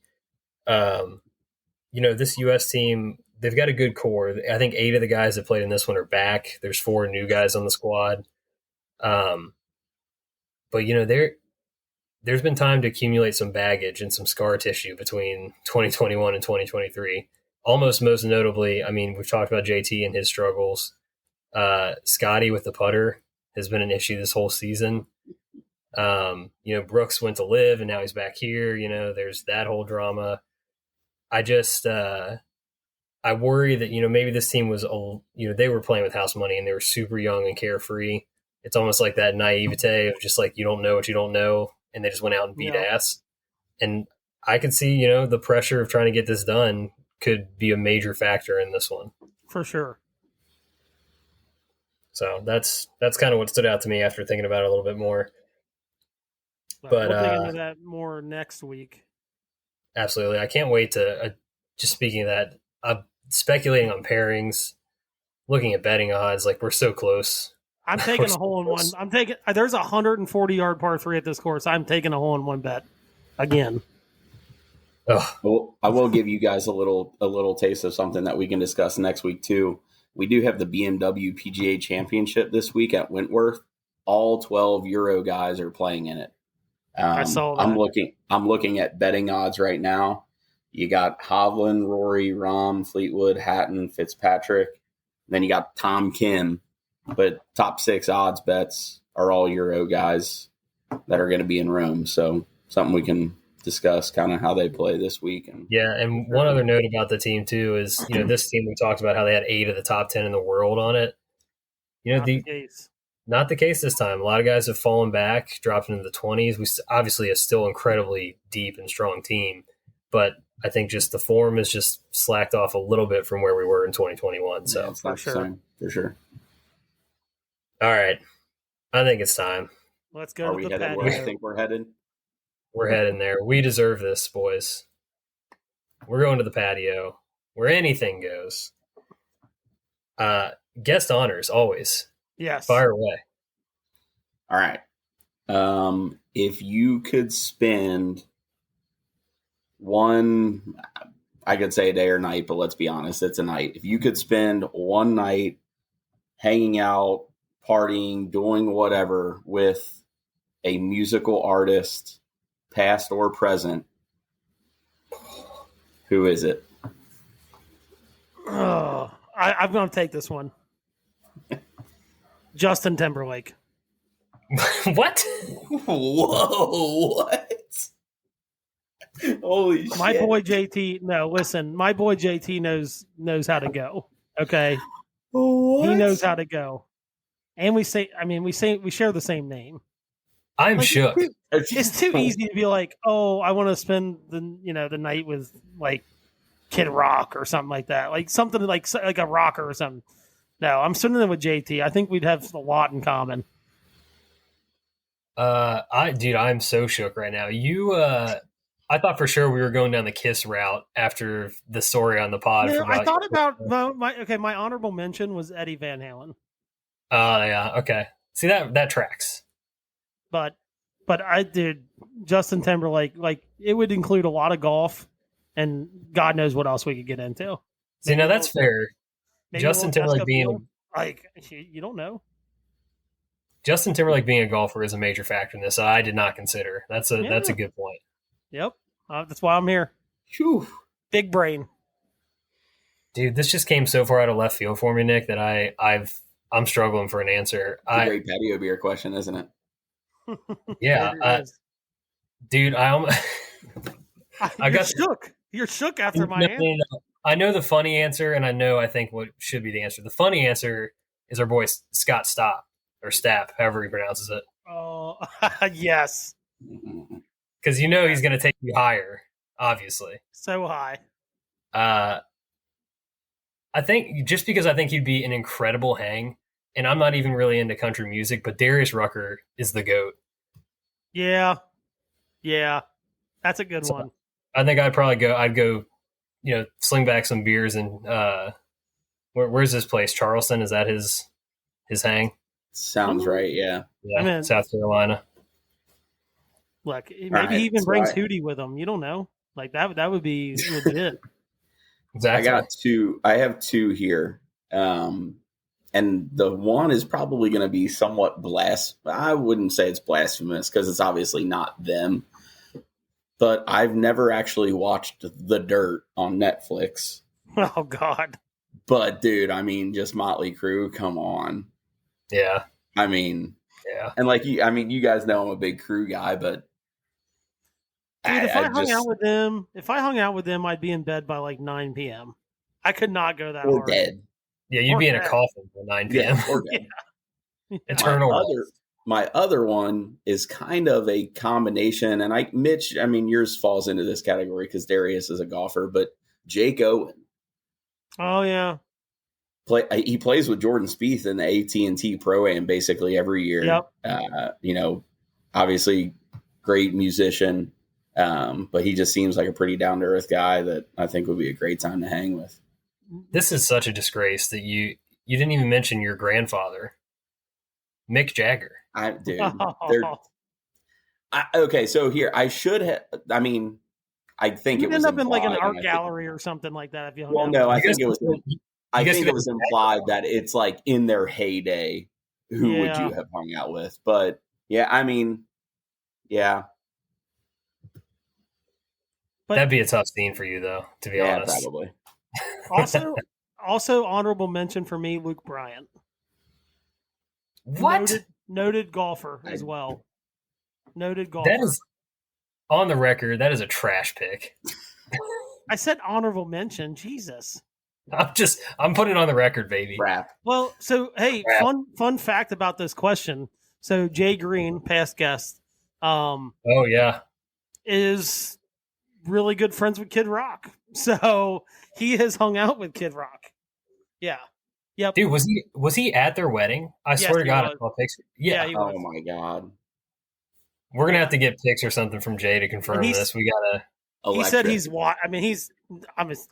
this U.S. team, they've got a good core. I think 8 of the guys that played in this one are back. There's 4 new guys on the squad. But there's been time to accumulate some baggage and some scar tissue between 2021 and 2023. Almost most notably, I mean, we've talked about JT and his struggles. Scotty with the putter has been an issue this whole season. Brooks went to live and now he's back here. There's that whole drama. I just I worry that maybe this team was they were playing with house money and they were super young and carefree. It's almost like that naivete of just like you don't know what you don't know, and they just went out and beat ass. And I could see the pressure of trying to get this done could be a major factor in this one for sure. So that's kind of what stood out to me after thinking about it a little bit more. But we'll dig into that more next week. Absolutely. I can't wait to just speaking of that, speculating on pairings, looking at betting odds, like we're so close. I'm taking a hole in one. There's a 140-yard par 3 at this course. I'm taking a hole in one bet again. Oh. Well, I will give you guys a little taste of something that we can discuss next week too. We do have the BMW PGA Championship this week at Wentworth. All 12 Euro guys are playing in it. I saw that. I'm looking at betting odds right now. You got Hovland, Rory, Rahm, Fleetwood, Hatton, Fitzpatrick. Then you got Tom Kim. But top 6 odds bets are all Euro guys that are going to be in Rome. So something we can discuss kind of how they play this week. And one other note about the team too is, this team, we talked about how they had 8 of the top 10 in the world on it. Not the case this time. A lot of guys have fallen back, dropped into the 20s. We obviously a still incredibly deep and strong team, but I think just the form is just slacked off a little bit from where we were in 2021. So yeah, it's not for sure. All right. I think it's time. Let's go to the patio. Where I think we're headed? We're heading there. We deserve this, boys. We're going to the patio where anything goes. Guest honors, always. Yes. Fire away. All right. If you could spend one, I could say a day or night, but let's be honest, it's a night. If you could spend one night hanging out, partying, doing whatever with a musical artist, past or present, who is it? Oh, I'm going to take this one. Justin Timberlake. What? Whoa, what? Holy shit. My boy JT, no, listen, my boy JT knows how to go. Okay? What? He knows how to go. And we share the same name. I'm shook. It's too easy to be like, oh, I want to spend the night with like Kid Rock or something like that, like something like a rocker or something. No, I'm spending it with JT. I think we'd have a lot in common. I'm so shook right now. I thought for sure we were going down the Kiss route after the story on the pod. I thought about my honorable mention was Eddie Van Halen. Yeah, okay. See that tracks. But I did Justin Timberlake. Like it would include a lot of golf, and God knows what else we could get into. See, now that's fair. Justin Timberlake being like you don't know. Justin Timberlake being a golfer is a major factor in this. I did not consider. That's a good point. Yep, that's why I'm here. Whew. Big brain, dude. This just came so far out of left field for me, Nick, that I'm struggling for an answer. It's a great patio beer question, isn't it? Yeah, dude. I got shook. You're shook after my answer. No. I know the funny answer, and I think what should be the answer. The funny answer is our boy Scott Stapp, however he pronounces it. Oh, yes. Because he's going to take you higher, obviously. So high. I think just because I think he'd be an incredible hang, and I'm not even really into country music, but Darius Rucker is the GOAT. Yeah. That's a good one. I think I'd go, sling back some beers and where's this place? Charleston? Is that his hang? Sounds right, yeah. Yeah, South Carolina. Look, maybe he even brings Hootie with him. You don't know. Like that would be legit. Exactly. I have two here. And the one is probably going to be somewhat I wouldn't say it's blasphemous because it's obviously not them. But I've never actually watched The Dirt on Netflix. Oh, God. But, dude, I mean, just Motley Crue, come on. Yeah. I mean, yeah. And you guys know I'm a big Crue guy, but dude, if I hung out with them, I'd be in bed by like 9 p.m. I could not go that or hard. dead. Yeah, you'd be in a coffin by 9 p.m. Yeah, or dead. Yeah. Eternal. My other one is kind of a combination, and Mitch, yours falls into this category because Darius is a golfer, but Jake Owen. Oh yeah, he plays with Jordan Spieth in the AT&T Pro-Am basically every year. Yep. Obviously great musician, but he just seems like a pretty down to earth guy that I think would be a great time to hang with. This is such a disgrace that you didn't even mention your grandfather, Mick Jagger. Okay, so here I should have. I think you'd it was end up in like an art and gallery or something like that. If you I think it was. I think it was implied that it's like in their heyday. Who would you have hung out with? But yeah, yeah. But, that'd be a tough scene for you, though. To be honest, probably. Also, honorable mention for me, Luke Bryant. What? Noted golfer as well. Noted golfer. That is, on the record, that is a trash pick. I said honorable mention. Jesus. I'm putting it on the record, baby. Rap. Well, so hey, fun fact about this question. So Jay Green, past guest, oh yeah, is really good friends with Kid Rock. So he has hung out with Kid Rock. Yeah. Yep. Dude, was he at their wedding? I swear to God, I saw a picture. Yeah. Oh my God. We're gonna have to get pics or something from Jay to confirm this. We gotta. He said he's wild.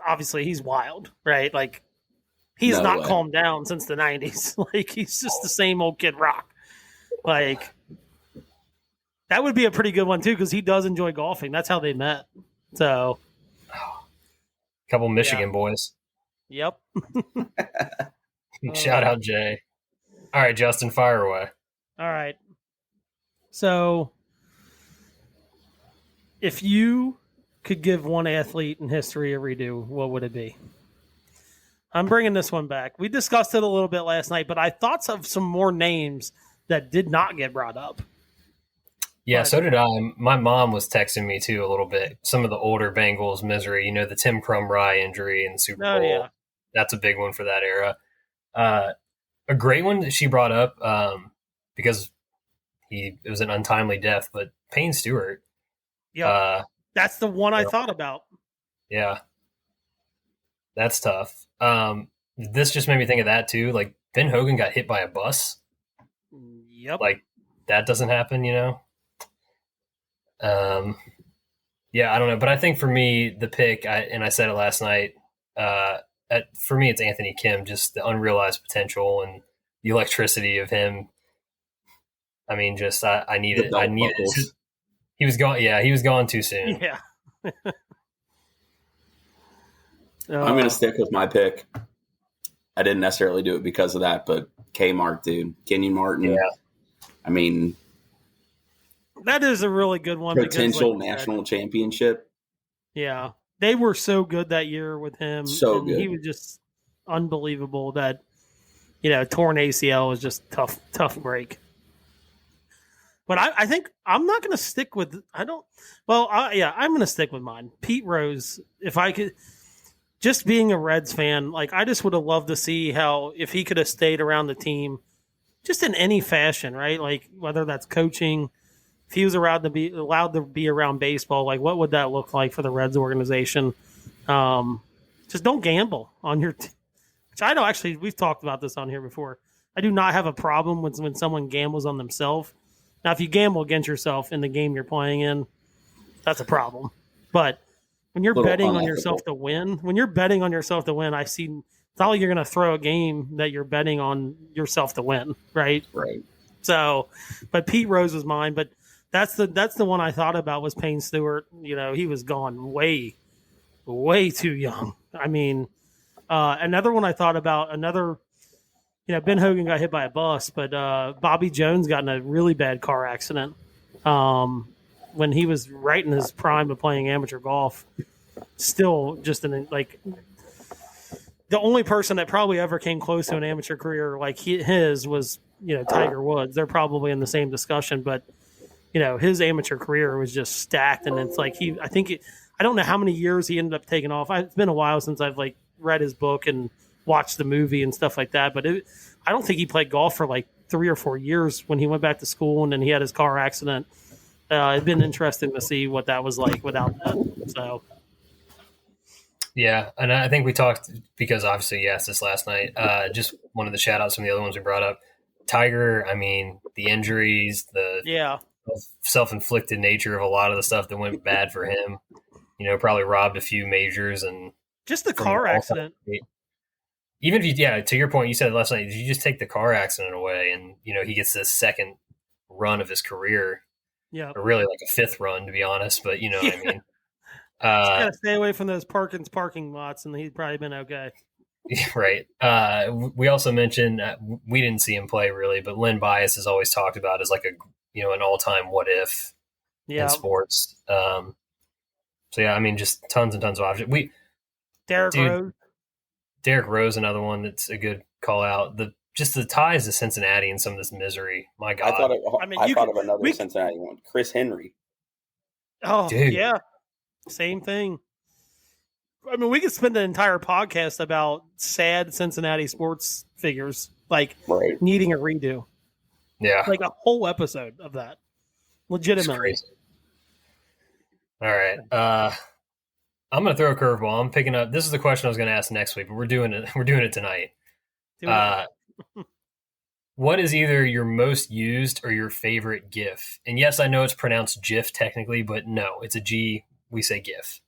Obviously he's wild, right? Like he's not calmed down since the 90s. Like he's just the same old Kid Rock. Like that would be a pretty good one too, because he does enjoy golfing. That's how they met. So, couple Michigan boys. Yep. Shout out Jay. All right, Justin, fire away. All right. So, if you could give one athlete in history a redo, what would it be? I'm bringing this one back. We discussed it a little bit last night, but I thought of some more names that did not get brought up. Yeah, so did I. My mom was texting me too a little bit. Some of the older Bengals misery, the Tim Crum-Rye injury in the Super Bowl. Yeah. That's a big one for that era. A great one that she brought up because it was an untimely death, but Payne Stewart. Yeah, that's the one I thought about. Yeah, that's tough. This just made me think of that too. Like Ben Hogan got hit by a bus. Yep. Like that doesn't happen, Yeah, I don't know, but I think for me, the pick, I said it last night. For me, it's Anthony Kim. Just the unrealized potential and the electricity of him. I mean, just I need it. I need it. He was gone. Yeah, he was gone too soon. Yeah. I'm going to stick with my pick. I didn't necessarily do it because of that, but Kmart, dude. Kenyon Martin. Yeah. That is a really good one. Potential national championship. Yeah. They were so good that year with him. So good. He was just unbelievable that, torn ACL was just tough break. But I think I'm not going to stick with – I'm going to stick with mine. Pete Rose, if I could – just being a Reds fan, like I just would have loved to see how if he could have stayed around the team just in any fashion, right? Like whether that's coaching, if he was allowed to be around baseball, like what would that look like for the Reds organization? Just don't gamble on your which I know actually we've talked about this on here before. I do not have a problem when someone gambles on themselves. Now, if you gamble against yourself in the game you're playing in, that's a problem. But when you're betting on yourself to win, I see it's not like you're going to throw a game that you're betting on yourself to win, right? Right. So, but Pete Rose was mine. But that's the one I thought about was Payne Stewart. He was gone way way too young. I mean, another one I thought about, Ben Hogan got hit by a bus, but Bobby Jones got in a really bad car accident when he was right in his prime of playing amateur golf. Still just the only person that probably ever came close to an amateur career like his was, Tiger Woods. They're probably in the same discussion, but his amateur career was just stacked, and it's like I don't know how many years he ended up taking off. It's been a while since I've read his book and watched the movie and stuff like that, but I don't think he played golf for 3 or 4 years when he went back to school, and then he had his car accident. It'd been interesting to see what that was like without that. So. Yeah, and I think we talked, because obviously you asked this last night, just one of the shout-outs from the other ones we brought up. Tiger, I mean, the injuries, the self-inflicted nature of a lot of the stuff that went bad for him, probably robbed a few majors. And just the car accident. Even if to your point, you said last night, you just take the car accident away and, he gets this second run of his career. Yeah. Or really a fifth run, to be honest, but you know what I mean? Got to stay away from those Perkins parking lots, and he'd probably been okay. Right. We also mentioned we didn't see him play really, but Len Bias is always talked about as an all-time what if in sports. So yeah, I mean, just tons and tons of options. Derrick Rose, another one that's a good call out. The ties to Cincinnati and some of this misery. My God, I thought of another Cincinnati one, Chris Henry. Oh, dude. Yeah. Same thing. I mean, we could spend an entire podcast about sad Cincinnati sports figures, needing a redo. Yeah. A whole episode of that. Legitimately. All right. I'm going to throw a curveball. I'm picking up. This is the question I was going to ask next week, but we're doing it. We're doing it tonight. What is either your most used or your favorite GIF? And yes, I know it's pronounced GIF technically, but no, it's a G. We say GIF.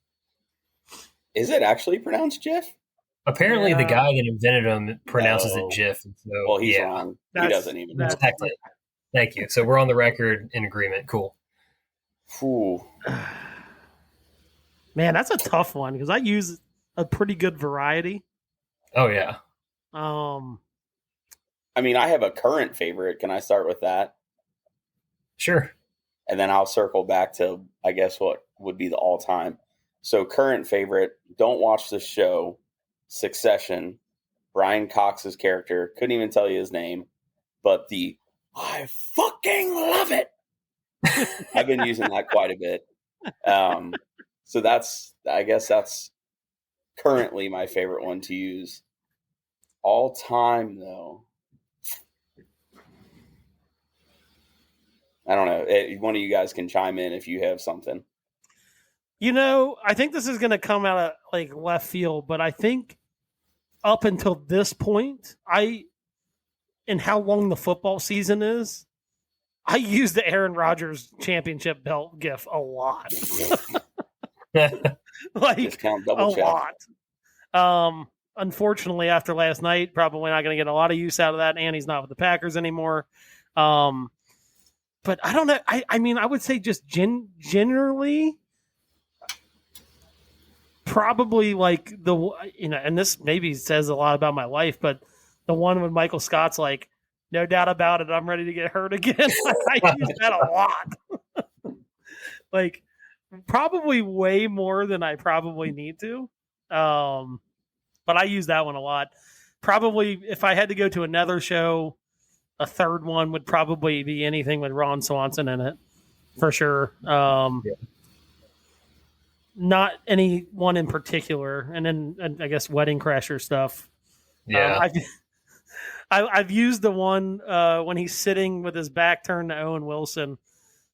Is it actually pronounced GIF? Apparently, the guy that invented them pronounces it GIF. So, he's wrong. He doesn't even. Exactly. Thank you. So we're on the record in agreement. Cool. Ooh. Man, that's a tough one because I use a pretty good variety. Oh yeah. I mean, I have a current favorite. Can I start with that? Sure. And then I'll circle back to, I guess, what would be the all-time. So current favorite, don't watch the show, Succession, Brian Cox's character, couldn't even tell you his name, but I fucking love it. I've been using that quite a bit. So I guess that's currently my favorite one to use. All time, though. I don't know. One of you guys can chime in if you have something. I think this is going to come out of left field, but I think up until this point, and how long the football season is, I use the Aaron Rodgers championship belt GIF a lot. Discount, double check. Lot. Unfortunately, after last night, probably not going to get a lot of use out of that, and he's not with the Packers anymore. But I don't know. I mean, I would say just generally, probably and this maybe says a lot about my life, but the one when Michael Scott's no doubt about it, I'm ready to get hurt again. I use that a lot. Probably way more than I probably need to. But I use that one a lot. Probably if I had to go to another show, a third one would probably be anything with Ron Swanson in it, for sure. Not any one in particular. And then I guess Wedding Crasher stuff. Yeah. I've used the one when he's sitting with his back turned to Owen Wilson.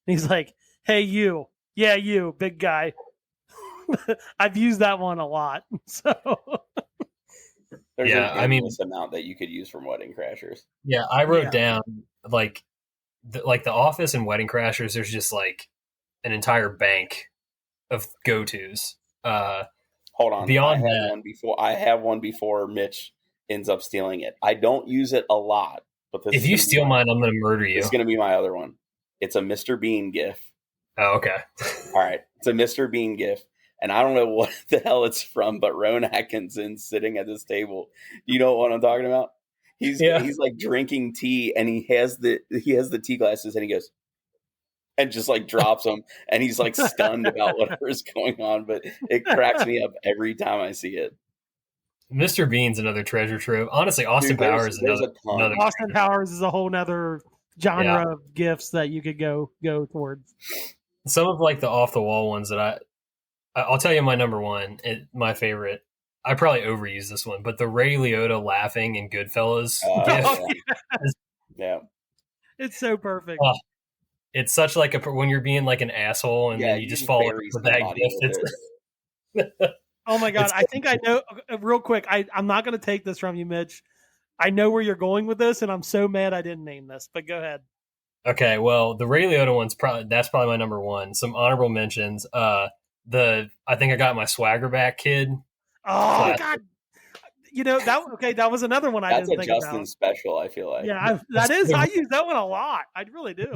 He's like, "Hey, you. Yeah, you, big guy." I've used that one a lot. So there's an endless amount that you could use from Wedding Crashers. Yeah, I wrote down the Office and Wedding Crashers. There's just an entire bank of go-tos. Hold on, I have one before Mitch ends up stealing it. I don't use it a lot, but if you steal mine, I'm going to murder you. It's going to be my other one. It's a Mr. Bean GIF. Oh, okay. All right, it's a Mr. Bean GIF. and I don't know what the hell it's from, but Rowan Atkinson's sitting at this table. You know what I'm talking about? He's like drinking tea, and he has the tea glasses, and he goes and just like drops them, and he's like stunned about whatever's going on. But it cracks me up every time I see it. Mr. Bean's another treasure trove. Honestly, Austin Powers is another. Austin Powers is a whole nother genre of gifts that you could go towards. Some of like the off the wall ones that I'll tell you my number one, my favorite. I probably overuse this one, but the Ray Liotta laughing in Goodfellas gift. Yeah, it's so perfect. It's such like when you're being like an asshole and then you just fall with that gift. Oh my God. I think I know real quick. I'm not going to take this from you, Mitch. I know where you're going with this, and I'm so mad I didn't name this, but go ahead. Okay. Well, the Ray Liotta one's that's probably my number one. Some honorable mentions. I think I got my swagger back kid. Oh God. You know, that was another one I didn't think about. That's a Justin special, I feel like. Yeah, that is. I use that one a lot. I really do.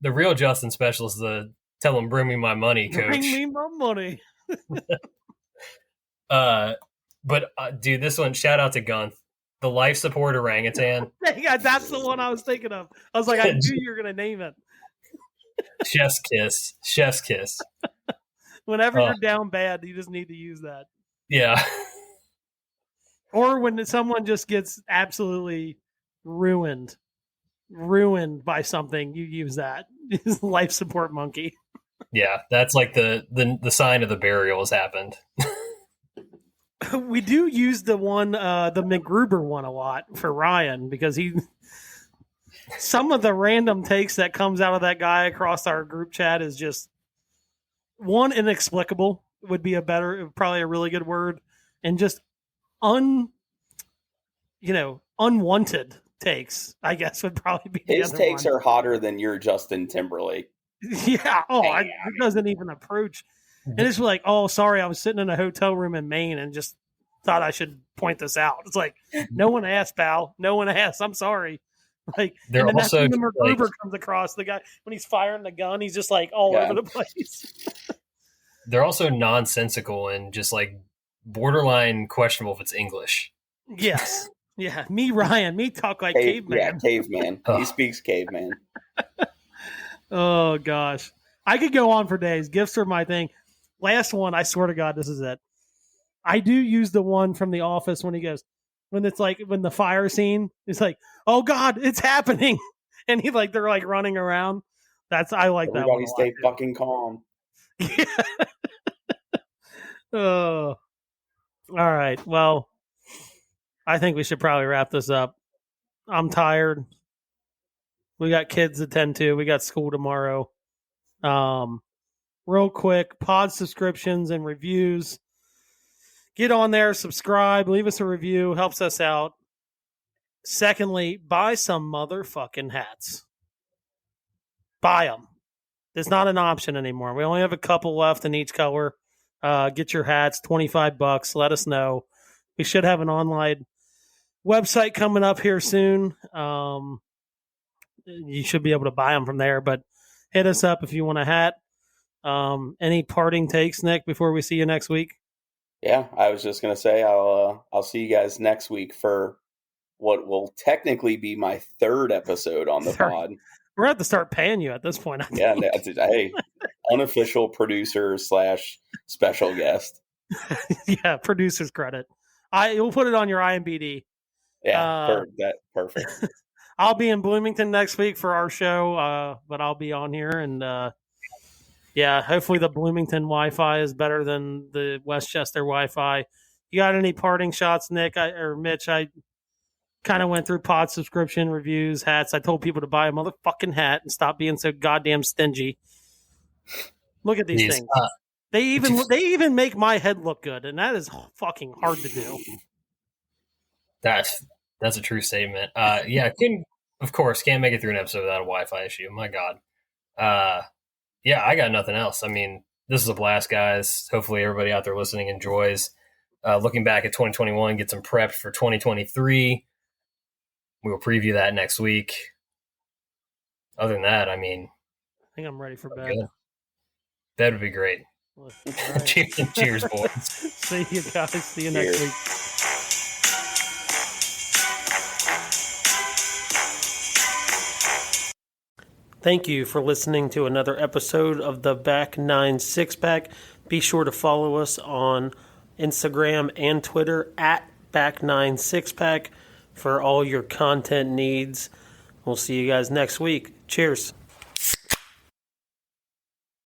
The real Justin special is the tell him bring me my money, coach. Bring me my money. But dude, this one, shout out to Gunth, the life support orangutan. Yeah, that's the one I was thinking of. I was like, I knew you were gonna name it. Chef's kiss. Whenever you're down bad, you just need to use that. Yeah. Or when someone just gets absolutely ruined by something, you use that. Life support monkey. Yeah, that's like the sign of the burial has happened. We do use the one, the McGruber one a lot for Ryan because some of the random takes that comes out of that guy across our group chat is just one, inexplicable would be probably a really good word, and just unwanted takes, I guess would probably be his takes are hotter than your Justin Timberlake. Yeah. It doesn't even approach. And it's like, oh, sorry, I was sitting in a hotel room in Maine and just thought I should point this out. It's like, no one asked, pal. No one asked. I'm sorry. Like, they're and then also the McGruber comes across the guy when he's firing the gun. He's just like all over the place. They're also nonsensical and just like borderline questionable if it's English. Yes. Yeah. Me talk like caveman. Yeah, caveman. He speaks caveman. Oh gosh. I could go on for days. Gifts are my thing. Last one, I swear to God, this is it. I do use the one from The Office when when the fire scene, it's like, oh God, it's happening. And they're like running around. I like that one. Everybody stay fucking calm. Yeah. Oh. All right. Well, I think we should probably wrap this up. I'm tired. We got kids to tend to. We got school tomorrow. Real quick, pod subscriptions and reviews. Get on there, subscribe, leave us a review, helps us out. Secondly, buy some motherfucking hats. Buy them. It's not an option anymore. We only have a couple left in each color. Get your hats, $25. Let us know. We should have an online website coming up here soon. You should be able to buy them from there, but hit us up if you want a hat. Any parting takes, Nick, before we see you next week? Yeah, I was just gonna say I'll see you guys next week for what will technically be my third episode on the pod. We're going to have to start paying you at this point. Yeah, hey, unofficial producer / special guest. Yeah, producer's credit. We'll put it on your IMDb. Yeah, perfect. I'll be in Bloomington next week for our show, but I'll be on here, and hopefully the Bloomington Wi-Fi is better than the Westchester Wi-Fi. You got any parting shots, Nick or Mitch? I kind of went through pod subscription reviews, hats. I told people to buy a motherfucking hat and stop being so goddamn stingy. Look at these things. They even make my head look good, and that is fucking hard to do. That's a true statement. Of course, can't make it through an episode without a Wi-Fi issue. My God. I got nothing else. I mean, this is a blast, guys. Hopefully everybody out there listening enjoys. Looking back at 2021, get some prepped for 2023. We will preview that next week. Other than that, I think I'm ready for bed. Good. That would be great. All right. Cheers, boys. See you guys. See you next week. Thank you for listening to another episode of the Back 9 Six Pack. Be sure to follow us on Instagram and Twitter at Back 9 Six Pack for all your content needs. We'll see you guys next week. Cheers.